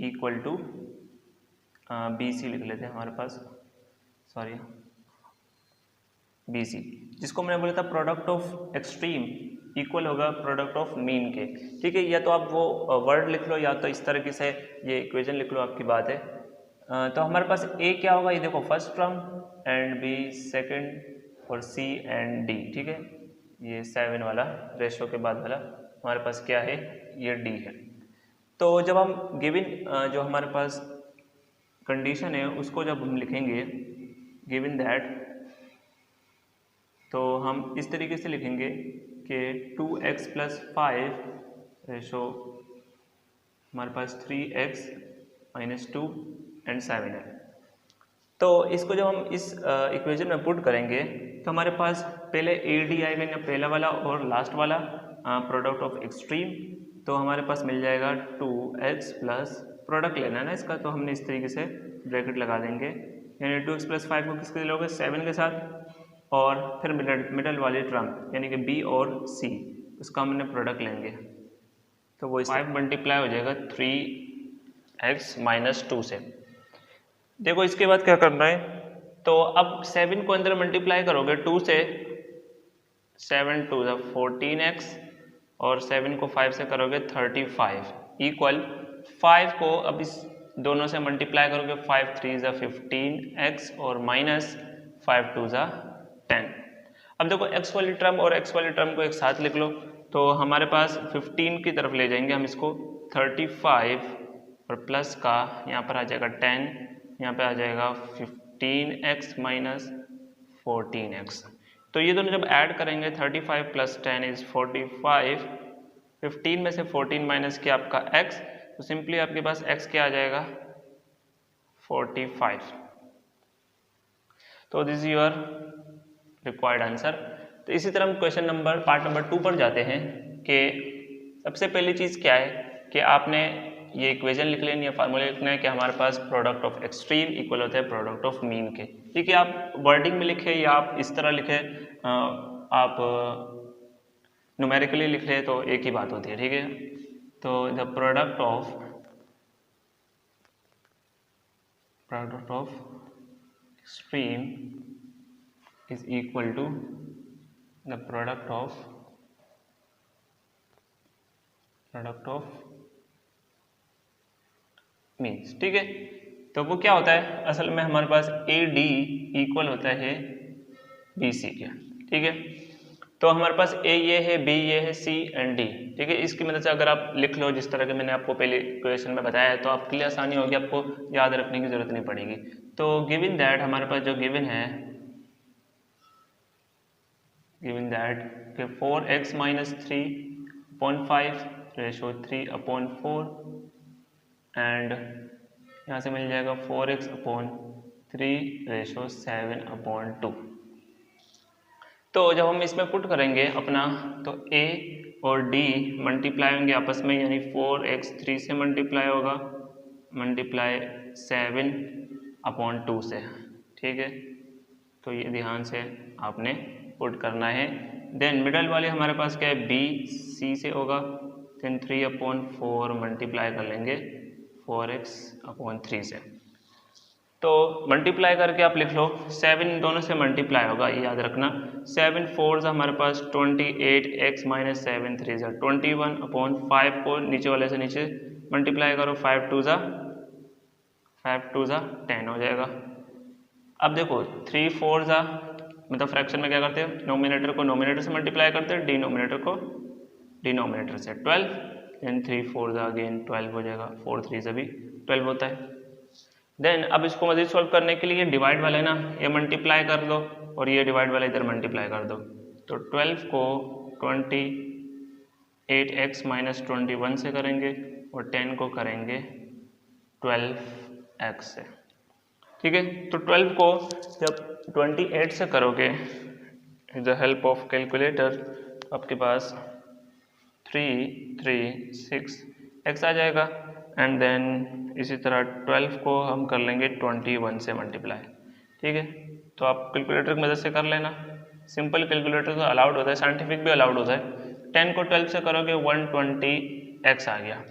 इक्वल टू BC लिख लेते हैं हमारे पास, सॉरी BC, जिसको मैंने बोला था प्रोडक्ट ऑफ एक्सट्रीम इक्वल होगा प्रोडक्ट ऑफ मीन के, ठीक है। या तो आप वो वर्ड लिख लो या तो इस तरीके से ये इक्वेशन लिख लो, आपकी बात है। तो हमारे पास A क्या होगा, ये देखो first term, and B second, और C एंड D, ठीक है। ये 7 वाला रेशो के बाद वाला हमारे पास क्या है, ये D है। तो जब हम गिवन जो हमारे पास कंडीशन है उसको जब हम लिखेंगे गिवन दैट, तो हम इस तरीके से लिखेंगे कि 2x + 5 रेशो हमारे पास 3x - 2 एंड 7 है। तो इसको जब हम इस इक्वेशन में पुट करेंगे तो हमारे पास पहले AD आएगा ना, पहला वाला और लास्ट वाला प्रोडक्ट ऑफ एक्सट्रीम, तो हमारे पास मिल जाएगा 2x प्लस प्रोडक्ट लेना है ना इसका, तो हमने इस तरीके से ब्रैकेट लगा देंगे, यानी 2x + 5 को किसके लोगे 7 के साथ, और फिर मिडल वाली टर्म यानी कि B और C उसका हमने प्रोडक्ट लेंगे, तो वो 5 मल्टीप्लाई हो जाएगा 3x - 2 से। देखो इसके बाद क्या करना है, तो अब 7 को अंदर मल्टीप्लाई करोगे 2 से, 7 टू द 14x और 7 को 5 से करोगे 35 इक्वल 5 को अब इस दोनों से मल्टीप्लाई करोगे, 5 3 ज़ा 15x और माइनस 5 2 ज़ा 10। अब देखो x वाली टर्म और x वाली टर्म को एक साथ लिख लो, तो हमारे पास 15 की तरफ ले जाएंगे हम इसको, 35 और प्लस का यहाँ पर आ जाएगा 10, यहाँ पे आ जाएगा 15x माइनस 14x। तो ये दोनों जब ऐड करेंगे 35 प्लस 10 इज 45, 15 में से 14 माइनस किया आपका x, तो सिंपली आपके पास x क्या आ जाएगा 45। तो this is your required answer. तो इसी तरह हम क्वेश्चन नंबर पार्ट नंबर 2 पर जाते हैं कि सबसे पहली चीज़ क्या है कि आपने ये इक्वेशन लिख लेनी है, फार्मूला लिखना है कि हमारे पास प्रोडक्ट ऑफ एक्सट्रीम इक्वल होता है प्रोडक्ट ऑफ मीन के। ठीक है, आप वर्डिंग में लिखे या आप इस तरह लिखे, आप न्यूमेरिकली लिख ले तो एक ही बात होती है। ठीक है, तो the product of extreme is equal to the product of means. ठीक है, तो वो क्या होता है, असल में हमारे पास AD इक्वल होता है BC के। ठीक है, तो हमारे पास A ये है, B ये है, C एंड D। ठीक है, इसकी मदद से अगर आप लिख लो जिस तरह के मैंने आपको पहले क्वेश्चन में बताया है, तो आपके लिए आसानी होगी, आपको याद रखने की जरूरत नहीं पड़ेगी। तो गिवन दैट हमारे पास जो गिवन है, गिवन दैट कि 4x माइनस 3/5 रेशो 3/4 एंड यहाँ से मिल जाएगा 4x/3 रेशो 7/2। तो जब हम इसमें पुट करेंगे अपना, तो A और D मल्टीप्लाई होंगे आपस में, यानी 4x 3 से मल्टीप्लाई होगा, मल्टीप्लाई 7/2 से। ठीक है, तो ये ध्यान से आपने पुट करना है। देन मिडल वाले हमारे पास क्या है, B C से होगा, देन 3/4 मल्टीप्लाई कर लेंगे 4x/3 से। तो मल्टीप्लाई करके आप लिख लो, 7 दोनों से मल्टीप्लाई होगा, ये याद रखना। 7 4 हमारे पास 28x माइनस 7 3 21/5 को नीचे वाले से नीचे मल्टीप्लाई करो, 5 2 10 हो जाएगा। अब देखो 3 4 मतलब फ्रैक्शन में क्या करते हैं, नोमिनेटर को नोमिनेटर से मल्टीप्लाई करते हैं, डिनोमिनेटर को डिनोमिनेटर से। 12 देन 3 4 अगेन 12 हो जाएगा, 4 3 भी 12 होता है। देन अब इसको मजीद सॉल्व करने के लिए डिवाइड वाला है ना, ये मल्टीप्लाई कर दो और ये डिवाइड वाला इधर मल्टीप्लाई कर दो। तो 12 को 28x माइनस 21 से करेंगे और 10 को करेंगे 12x से। ठीक है, तो 12 को जब 28 से करोगे with the help of calculator, आपके पास 3 3 6 x आ जाएगा। एंड देन इसी तरह 12 को हम कर लेंगे 21 से मल्टीप्लाई। ठीक है, तो आप कैलकुलेटर की मदद से कर लेना, सिंपल कैलकुलेटर तो अलाउड होता है, साइंटिफिक भी अलाउड होता है। 10 को 12 से करोगे 120x आ गया।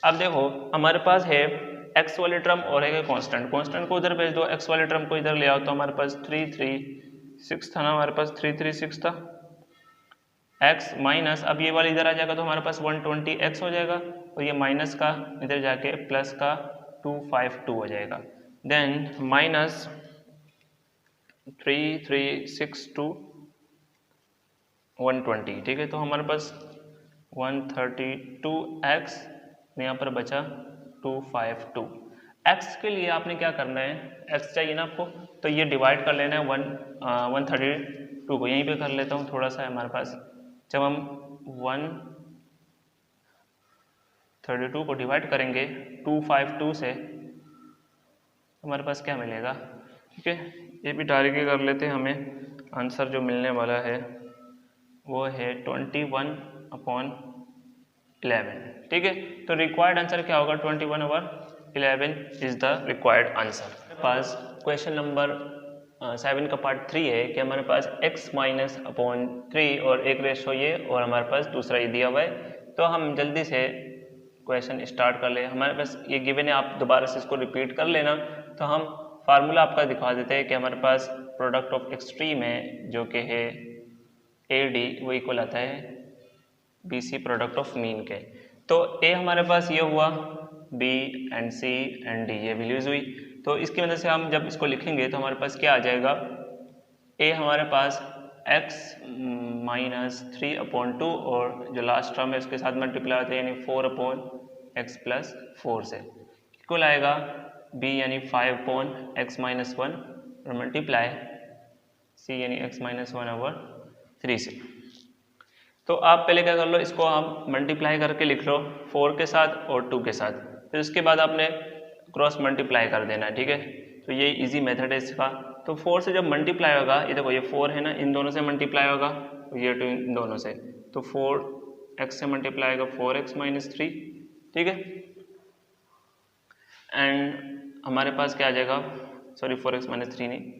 अब देखो हमारे पास है x वाली टर्म और है कांस्टेंट, कांस्टेंट को उधर भेज दो, x वाली टर्म को इधर ले आओ, तो हमारे पास 3 3 6 था ना, हमारे पास 3 3 6 था। x माइनस, अब ये वाला इधर आ जाएगा तो हमारे पास 120x हो जाएगा, और ये माइनस का इधर जाके प्लस का 252 हो जाएगा। Then minus 3 3 6 2 120। ठीक है, तो हमारे पास 132x, यहाँ पर बचा 252। x के लिए आपने क्या करना है, x चाहिए ना आपको, तो ये डिवाइड कर लेना है 132 को, यहीं पे कर लेता हूँ, थोड़ा सा है हमारे पास। जब हम 132 को डिवाइड करेंगे 252 से, हमारे पास क्या मिलेगा। ठीक है, ये भी डायरेक्ट कर लेते हैं, हमें आंसर जो मिलने वाला है वो है 21/11। ठीक है, तो रिक्वायर्ड आंसर क्या होगा, 21/11 is the required answer. Pass question number 7 का पार्ट 3 है कि हमारे पास x माइनस अपॉन 3 और एक रेशो ये, और हमारे पास दूसरा ये दिया हुआ है। तो हम जल्दी से क्वेश्चन स्टार्ट कर ले। हमारे पास ये गिवन है, आप दोबारा से इसको रिपीट कर लेना, तो हम फार्मूला आपका दिखा देते हैं कि हमारे पास प्रोडक्ट ऑफ एक्सट्रीम है जो कि है AD, वो इक्वल आता है BC प्रोडक्ट ऑफ मीन के। तो A हमारे पास ये हुआ, B and C and D ये वैल्यूज हुई। तो इसकी वजह से हम जब इसको लिखेंगे तो हमारे पास क्या आ जाएगा, A हमारे पास x माइनस 3/2 और जो लास्ट टर्म है उसके साथ मल्टीप्लाई होता है यानी 4/x प्लस 4 से इक्वल आएगा B यानी 5/x माइनस 1 और मल्टीप्लाई C यानी x माइनस 1/3 से। तो आप पहले क्या कर लो, इसको आप मल्टीप्लाई करके लिख लो 4 के साथ और 2 के साथ, फिर उसके बाद आपने क्रॉस मल्टीप्लाई कर देना है, ठीक है। तो ये इजी मेथड है इसका। तो 4 से जब मल्टीप्लाई होगा, ये देखो ये 4 है ना, इन दोनों से मल्टीप्लाई होगा, ये 2 इन दोनों से, तो 4x से मल्टीप्लाई होगा 4x माइनस 3, ठीक है। एंड हमारे पास क्या आ जाएगा, सॉरी 4x माइनस 3 नहीं,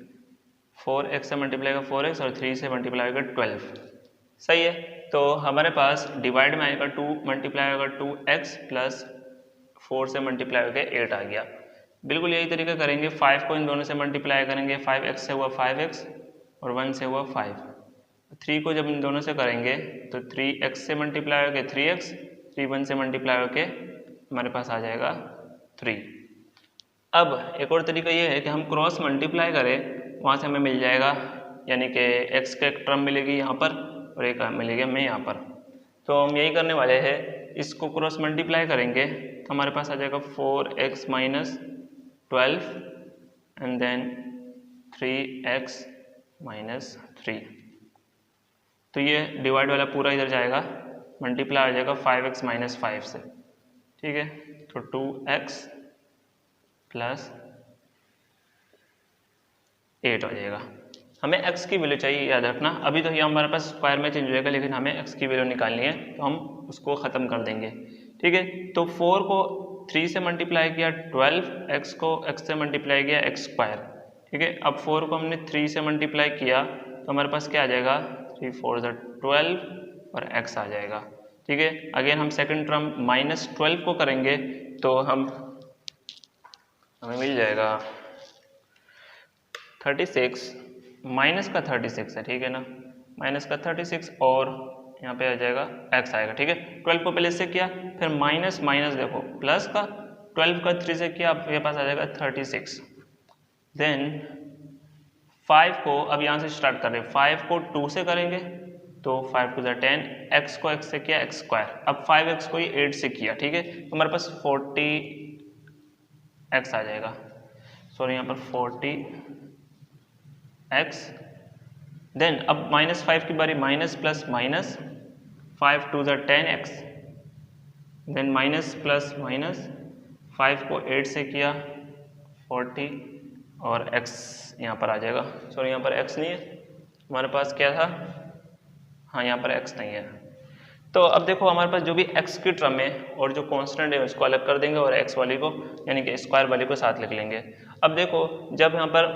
4x से मल्टीप्लाई होगा 4x और 3 से मल्टीप्लाई होगा 12, सही है। तो हमारे पास डिवाइड में आएगा 2 मल्टीप्लाई होगा 2x प्लस 4 से मल्टीप्लाई होगा 8 आ गया। बिल्कुल यही तरीका करेंगे, 5 को इन दोनों से मल्टीप्लाई करेंगे, 5x से हुआ 5x और 1 से हुआ 5, 3 को जब इन दोनों से करेंगे तो 3x से मल्टीप्लाई होकर 3x, 3 1 से मल्टीप्लाई होकर हमारे पास आ जाएगा 3। अब एक और तरीका ये है कि हम क्रॉस मल्टीप्लाई करें, वहाँ से हमें मिल जाएगा, यानी कि x का एक टर्म मिलेगी यहाँ पर और एक मिलेगी हमें यहाँ पर। तो हम यही करने वाले हैं, इसको क्रॉस मल्टीप्लाई करेंगे तो हमारे पास आ जाएगा 4x minus 12 and then 3x minus 3। तो ये डिवाइड वाला पूरा इधर जाएगा, मल्टीप्लाई आ जाएगा 5x माइनस 5 से, ठीक है। तो 2x प्लस 8 हो जाएगा। हमें x की वैल्यू चाहिए, याद रखना। अभी तो ये हमारे पास स्क्वायर में चेंज हो जाएगा, लेकिन हमें x की वैल्यू निकालनी है, तो हम उसको ख़त्म कर देंगे, ठीक है। तो 4 को 3 से मल्टीप्लाई किया 12, x को x से मल्टीप्लाई किया x स्क्वायर, ठीक है। अब 4 को हमने 3 से मल्टीप्लाई किया तो हमारे पास क्या आ जाएगा, 3 4 12 और x आ जाएगा, ठीक है। अगेन हम सेकंड टर्म माइनस 12 को करेंगे तो हमें मिल जाएगा 36, माइनस का 36 है, ठीक है ना, माइनस का 36 और यहाँ पे आ जाएगा x आएगा, ठीक है। 12 को पहले से किया, फिर माइनस माइनस देखो प्लस का 12 का 3 से किया, आपके पास आ जाएगा 36। देन 5 को अब यहाँ से स्टार्ट कर रहे हैं, 5 को 2 से करेंगे तो 5 2 10, x को x से किया x स्क्वायर, अब 5x को ये 8 से किया, ठीक है। तो हमारे पास 40x आ जाएगा, सॉरी यहाँ पर 40x। देन अब माइनस 5 की बारी, minus plus minus, 5 2 10x, then minus plus minus, 5 को 8 से किया 40 और x यहाँ पर आ जाएगा, सॉरी यहाँ पर x नहीं है, हमारे पास क्या था, हाँ यहाँ पर x नहीं है। तो अब देखो हमारे पास जो भी x की टर्म है और जो कांस्टेंट है उसको अलग कर देंगे और x वाली को यानी कि स्क्वायर वाली को साथ लिख लेंगे। अब देखो जब यहाँ पर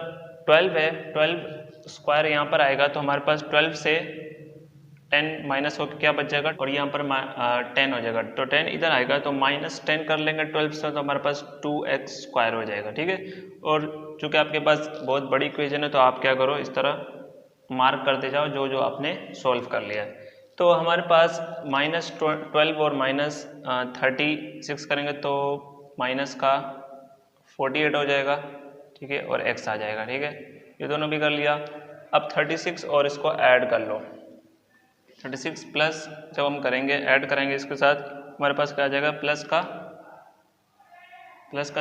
12 है, 12 स्क्वायर यहाँ पर आएगा तो हमारे पास 12 से 10 माइनस होकर क्या बच जाएगा और यहाँ पर 10 हो जाएगा, तो 10 इधर आएगा तो माइनस 10 कर लेंगे 12 से, तो हमारे पास 2x स्क्वायर हो जाएगा, ठीक है। और चूँकि आपके पास बहुत बड़ी इक्वेशन है तो आप क्या करो, इस तरह मार्क करते जाओ जो जो आपने सॉल्व कर लिया है। तो हमारे पास माइनस 12 और माइनस 36 करेंगे तो माइनस का 48 हो जाएगा, ठीक है, और x आ जाएगा, ठीक है। ये दोनों भी कर लिया। अब 36 और इसको ऐड कर लो, 36 प्लस जब हम करेंगे ऐड करेंगे इसके साथ हमारे पास क्या आ जाएगा, प्लस का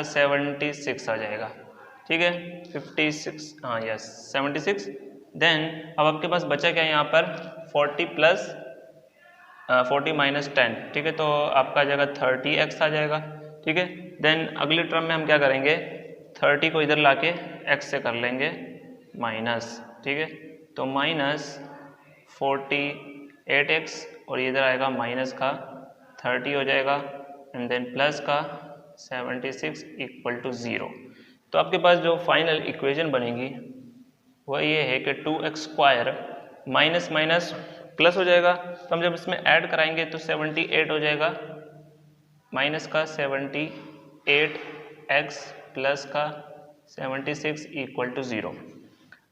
76 आ जाएगा, ठीक है। 56, हाँ यस 76। देन अब आपके पास बचा क्या यहाँ पर 40 प्लस 40 माइनस 10, ठीक है, तो आपका आ जाएगा 30x आ जाएगा, ठीक है। देन अगले टर्म में हम क्या करेंगे, 30 को इधर लाके x से कर लेंगे माइनस, ठीक है, तो माइनस 48x और इधर आएगा माइनस का 30 हो जाएगा एंड देन प्लस का 76 इक्वल टू 0। तो आपके पास जो फाइनल इक्वेशन बनेगी वह ये है कि 2x square minus minus plus हो जाएगा, तो हम जब इसमें ऐड कराएंगे तो 78 हो जाएगा, माइनस का 78x प्लस का 76 इक्वल टू 0।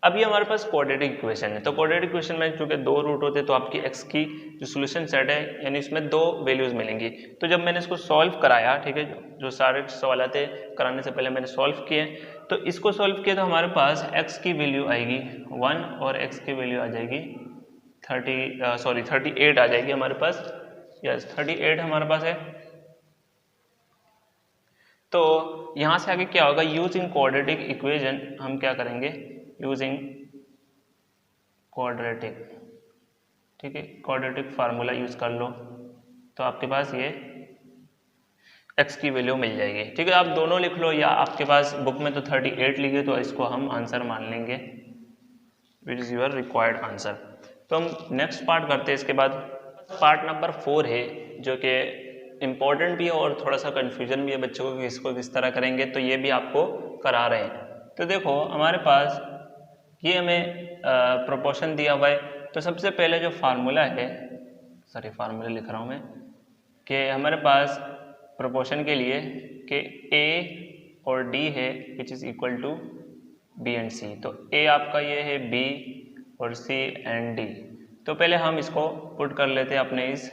अब ये हमारे पास क्वाड्रेटिक इक्वेशन है। तो क्वाड्रेटिक इक्वेशन में चूंकि दो रूट होते हैं तो आपकी x की जो सोल्यूशन सेट है यानी इसमें दो वैल्यूज मिलेंगी। तो जब मैंने इसको सॉल्व कराया, ठीक है, जो सारे सवाल थे कराने से पहले मैंने सॉल्व किए, तो इसको सॉल्व किया तो हमारे पास x की वैल्यू आएगी 1 और x की वैल्यू आ जाएगी 38 आ जाएगी हमारे पास। यस 38 हमारे पास है। तो यहाँ से आगे क्या होगा, यूजिंग क्वाड्रेटिक इक्वेशन हम क्या करेंगे, यूजिंग क्वाड्रेटिक, ठीक है, क्वाड्रेटिक फार्मूला यूज कर लो तो आपके पास ये x की वैल्यू मिल जाएगी। ठीक है, आप दोनों लिख लो या आपके पास बुक में तो 38 लिखे तो इसको हम आंसर मान लेंगे, which is your required answer. तो हम नेक्स्ट पार्ट करते हैं। इसके बाद पार्ट नंबर 4 है जो कि इम्पोर्टेंट भी है और थोड़ा सा कन्फ्यूजन भी है बच्चों को कि इसको किस तरह करेंगे, तो ये भी आपको करा रहे हैं। तो देखो हमारे पास ये हमें प्रोपोर्शन दिया हुआ है। तो सबसे पहले जो फार्मूला है, फार्मूला लिख रहा हूँ मैं, कि हमारे पास प्रोपोर्शन के लिए कि A और D है which is equal to B and C। तो A आपका ये है B और C एंड D। तो पहले हम इसको पुट कर लेते हैं अपने इस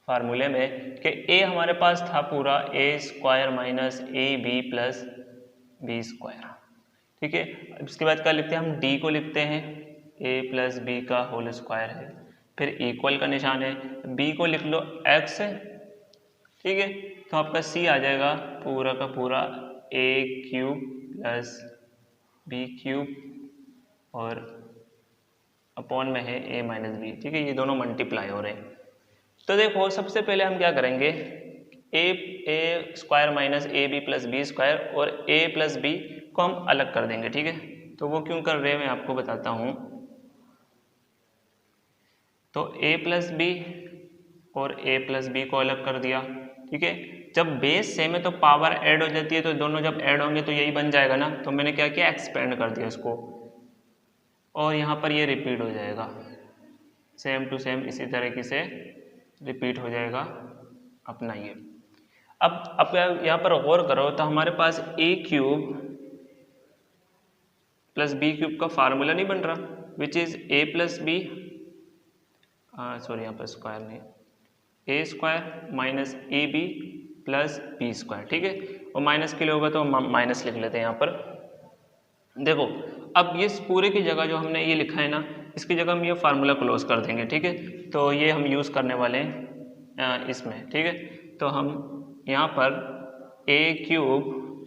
फार्मूले में कि A हमारे पास था पूरा A² minus AB plus B²। ठीक है, इसके बाद क्या लिखते हैं हम, D को लिखते हैं A प्लस B का होल स्क्वायर है, फिर इक्वल का निशान है, B को लिख लो X है, ठीक है, तो आपका C आ जाएगा पूरा का पूरा A³ प्लस B³ और अपॉन में है A माइनस B। ठीक है, ये दोनों मल्टीप्लाई हो रहे हैं। तो देखो सबसे पहले हम क्या करेंगे, A² minus AB plus B² और A प्लस B को हम अलग कर देंगे। ठीक है, तो वो क्यों कर रहे हैं मैं आपको बताता हूँ। तो A प्लस B और A प्लस B को अलग कर दिया। ठीक है, जब बेस सेम है तो पावर ऐड हो जाती है, तो दोनों जब ऐड होंगे तो यही बन जाएगा ना। तो मैंने क्या किया, एक्सपेंड कर दिया इसको और यहाँ पर ये रिपीट हो जाएगा, सेम टू सेम इसी तरीके से रिपीट हो जाएगा अपना ये। अब यहाँ पर गौर करो तो हमारे पास A³ प्लस B³ का फार्मूला नहीं बन रहा, which is A plus B, यहाँ पर स्क्वायर नहीं, A² minus AB plus B²। ठीक है, और माइनस के लिए होगा तो माइनस लिख लेते हैं यहाँ पर। देखो अब ये पूरे की जगह जो हमने ये लिखा है ना, इसकी जगह हम ये फार्मूला क्लोज कर देंगे। ठीक है, तो ये हम यूज़ करने वाले हैं इसमें। ठीक है, तो हम यहाँ पर A³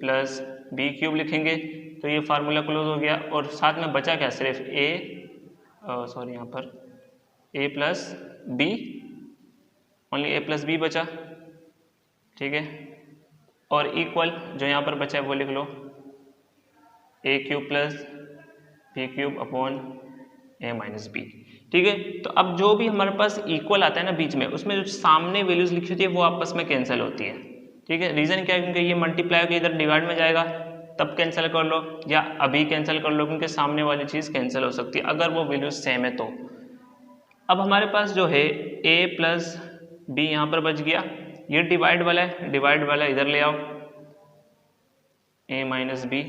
प्लस B³ लिखेंगे तो ये फार्मूला क्लोज हो गया, और साथ में बचा क्या, सिर्फ यहाँ पर A plus B, only A plus B बचा। ठीक है, और इक्वल जो यहाँ पर बचा है वो लिख लो A³ plus B³ upon A minus B। ठीक है, तो अब जो भी हमारे पास इक्वल आता है ना बीच में, उसमें जो सामने वैल्यूज लिखी होती है वो आपस में कैंसिल होती है। ठीक है, रीजन क्या है, क्योंकि ये मल्टीप्लाई होकर इधर डिवाइड में जाएगा, तब कैंसिल कर लो या अभी कैंसिल कर लो, क्योंकि सामने वाली चीज़ कैंसिल हो सकती है अगर वो वैल्यूज सेम है तो। अब हमारे पास जो है A प्लस B यहाँ पर बच गया, ये डिवाइड वाला है, डिवाइड वाला इधर ले आओ A माइनस B,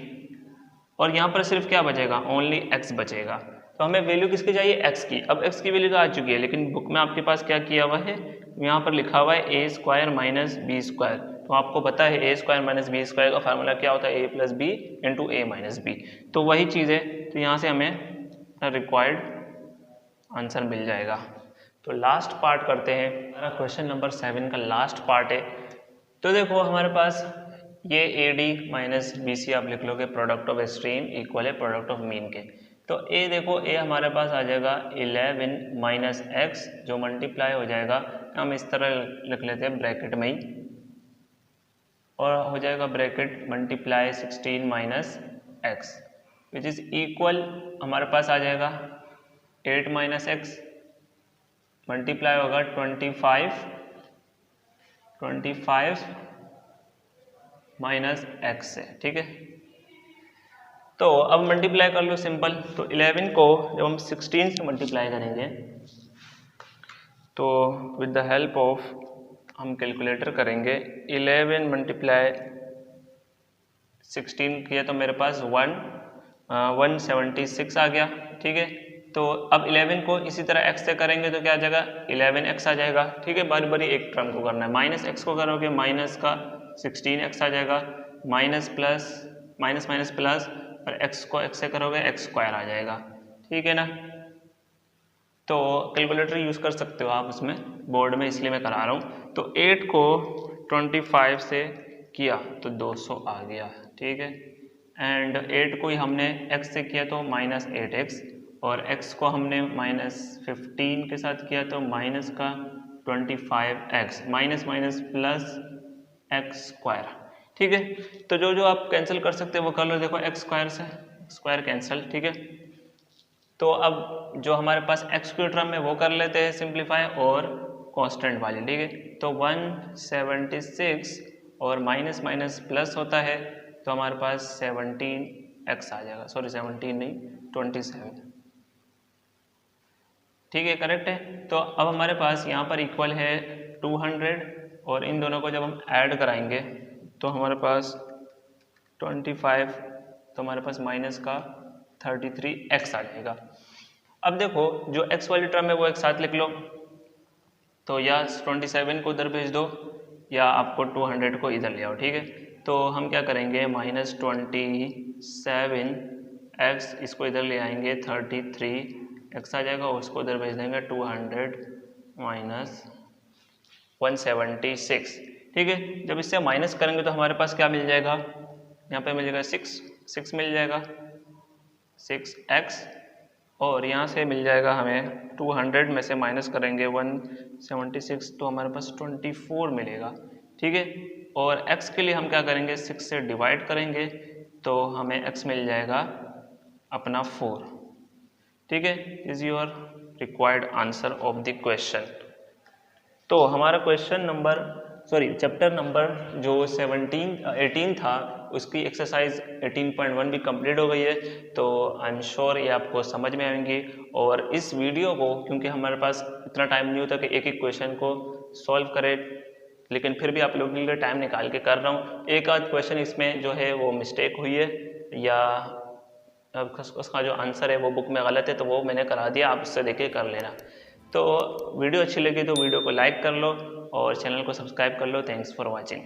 और यहाँ पर सिर्फ क्या बचेगा, ओनली x बचेगा। तो हमें वैल्यू किसकी चाहिए, x की। अब x की वैल्यू तो आ चुकी है, लेकिन बुक में आपके पास क्या किया हुआ है, यहाँ पर लिखा हुआ है A² माइनस B²। तो आपको पता है A² माइनस B² का फार्मूला क्या होता है, A plus B into A minus B। तो वही चीज़ है, तो यहाँ से हमें रिक्वायर्ड आंसर मिल जाएगा। तो लास्ट पार्ट करते हैं, हमारा क्वेश्चन नंबर 7 का लास्ट पार्ट है। तो देखो हमारे पास ये AD माइनस BC आप लिख लोगे, प्रोडक्ट ऑफ एक्सट्रीम इक्वल है प्रोडक्ट ऑफ मीन के। तो A देखो, A हमारे पास आ जाएगा 11 माइनस x, जो मल्टीप्लाई हो जाएगा, हम इस तरह लिख लेते हैं ब्रैकेट में ही, और हो जाएगा bracket multiply 16 minus x which is equal, हमारे पास आ जाएगा 8 माइनस x मल्टीप्लाई होगा 25 माइनस x से। ठीक है, तो अब मल्टीप्लाई कर लो सिंपल। तो 11 को जब हम 16 से मल्टीप्लाई करेंगे तो विद द हेल्प ऑफ हम कैलकुलेटर करेंगे, 11 मल्टीप्लाई 16 किया तो मेरे पास 176 आ गया। ठीक है, तो अब 11 को इसी तरह x से करेंगे तो क्या आ जाएगा, 11x आ जाएगा। ठीक है, बारी बारी एक टर्म को करना है। माइनस x को करोगे माइनस का 16x आ जाएगा, minus plus minus minus plus, और x को x से करोगे x स्क्वायर आ जाएगा। ठीक है ना, तो कैलकुलेटर यूज़ कर सकते हो आप उसमें, बोर्ड में इसलिए मैं करा रहा हूँ। तो 8 को 25 से किया तो 200 आ गया। ठीक है, एंड 8 को ही हमने x से किया तो माइनस 8x, और x को हमने माइनस 15 के साथ किया तो माइनस का 25x, minus minus plus x square. ठीक है, तो जो जो आप कैंसिल कर सकते हो वो कर लो। देखो x स्क्वायर से स्क्वायर कैंसिल। ठीक है, तो अब जो हमारे पास x की टर्म है वो कर लेते हैं सिंप्लीफाई, और कांस्टेंट वाली। ठीक है, तो 176 और माइनस माइनस प्लस होता है तो हमारे पास 17x आ जाएगा, सॉरी 17 नहीं 27। ठीक है, करेक्ट है। तो अब हमारे पास यहाँ पर इक्वल है 200, और इन दोनों को जब हम ऐड कराएंगे तो हमारे पास 25, तो हमारे पास माइनस का 33x आ जाएगा। अब देखो जो x वाली टर्म है वो एक साथ लिख लो, तो या 27 को उधर भेज दो या आपको 200 को इधर ले आओ। ठीक है, तो हम क्या करेंगे, माइनस 27x, इसको इधर ले आएंगे 33x आ जाएगा, और उसको उधर भेज देंगे 200 माइनस 176। ठीक है, जब इससे माइनस करेंगे तो हमारे पास क्या मिल जाएगा, यहाँ पे मिल जाएगा 6 मिल जाएगा 6x, और यहाँ से मिल जाएगा हमें 200 में से माइनस करेंगे 176 तो हमारे पास 24 मिलेगा। ठीक है, और x के लिए हम क्या करेंगे, 6 से डिवाइड करेंगे तो हमें x मिल जाएगा अपना 4। ठीक है, is your required answer of the question. तो हमारा क्वेश्चन नंबर चैप्टर नंबर जो 18 था उसकी एक्सरसाइज 18.1 भी कंप्लीट हो गई है। तो आई एम श्योर ये आपको समझ में आएंगी। और इस वीडियो को, क्योंकि हमारे पास इतना टाइम नहीं होता कि एक एक क्वेश्चन को सॉल्व करें, लेकिन फिर भी आप लोगों के लिए टाइम निकाल के कर रहा हूँ। एक आध क्वेश्चन इसमें जो है वो मिस्टेक हुई है, या उसका जो आंसर है वो बुक में गलत है, तो वो मैंने करा दिया, आप उससे देख के कर लेना। तो वीडियो अच्छी लगी तो वीडियो को लाइक कर लो और चैनल को सब्सक्राइब कर लो। Thanks for watching.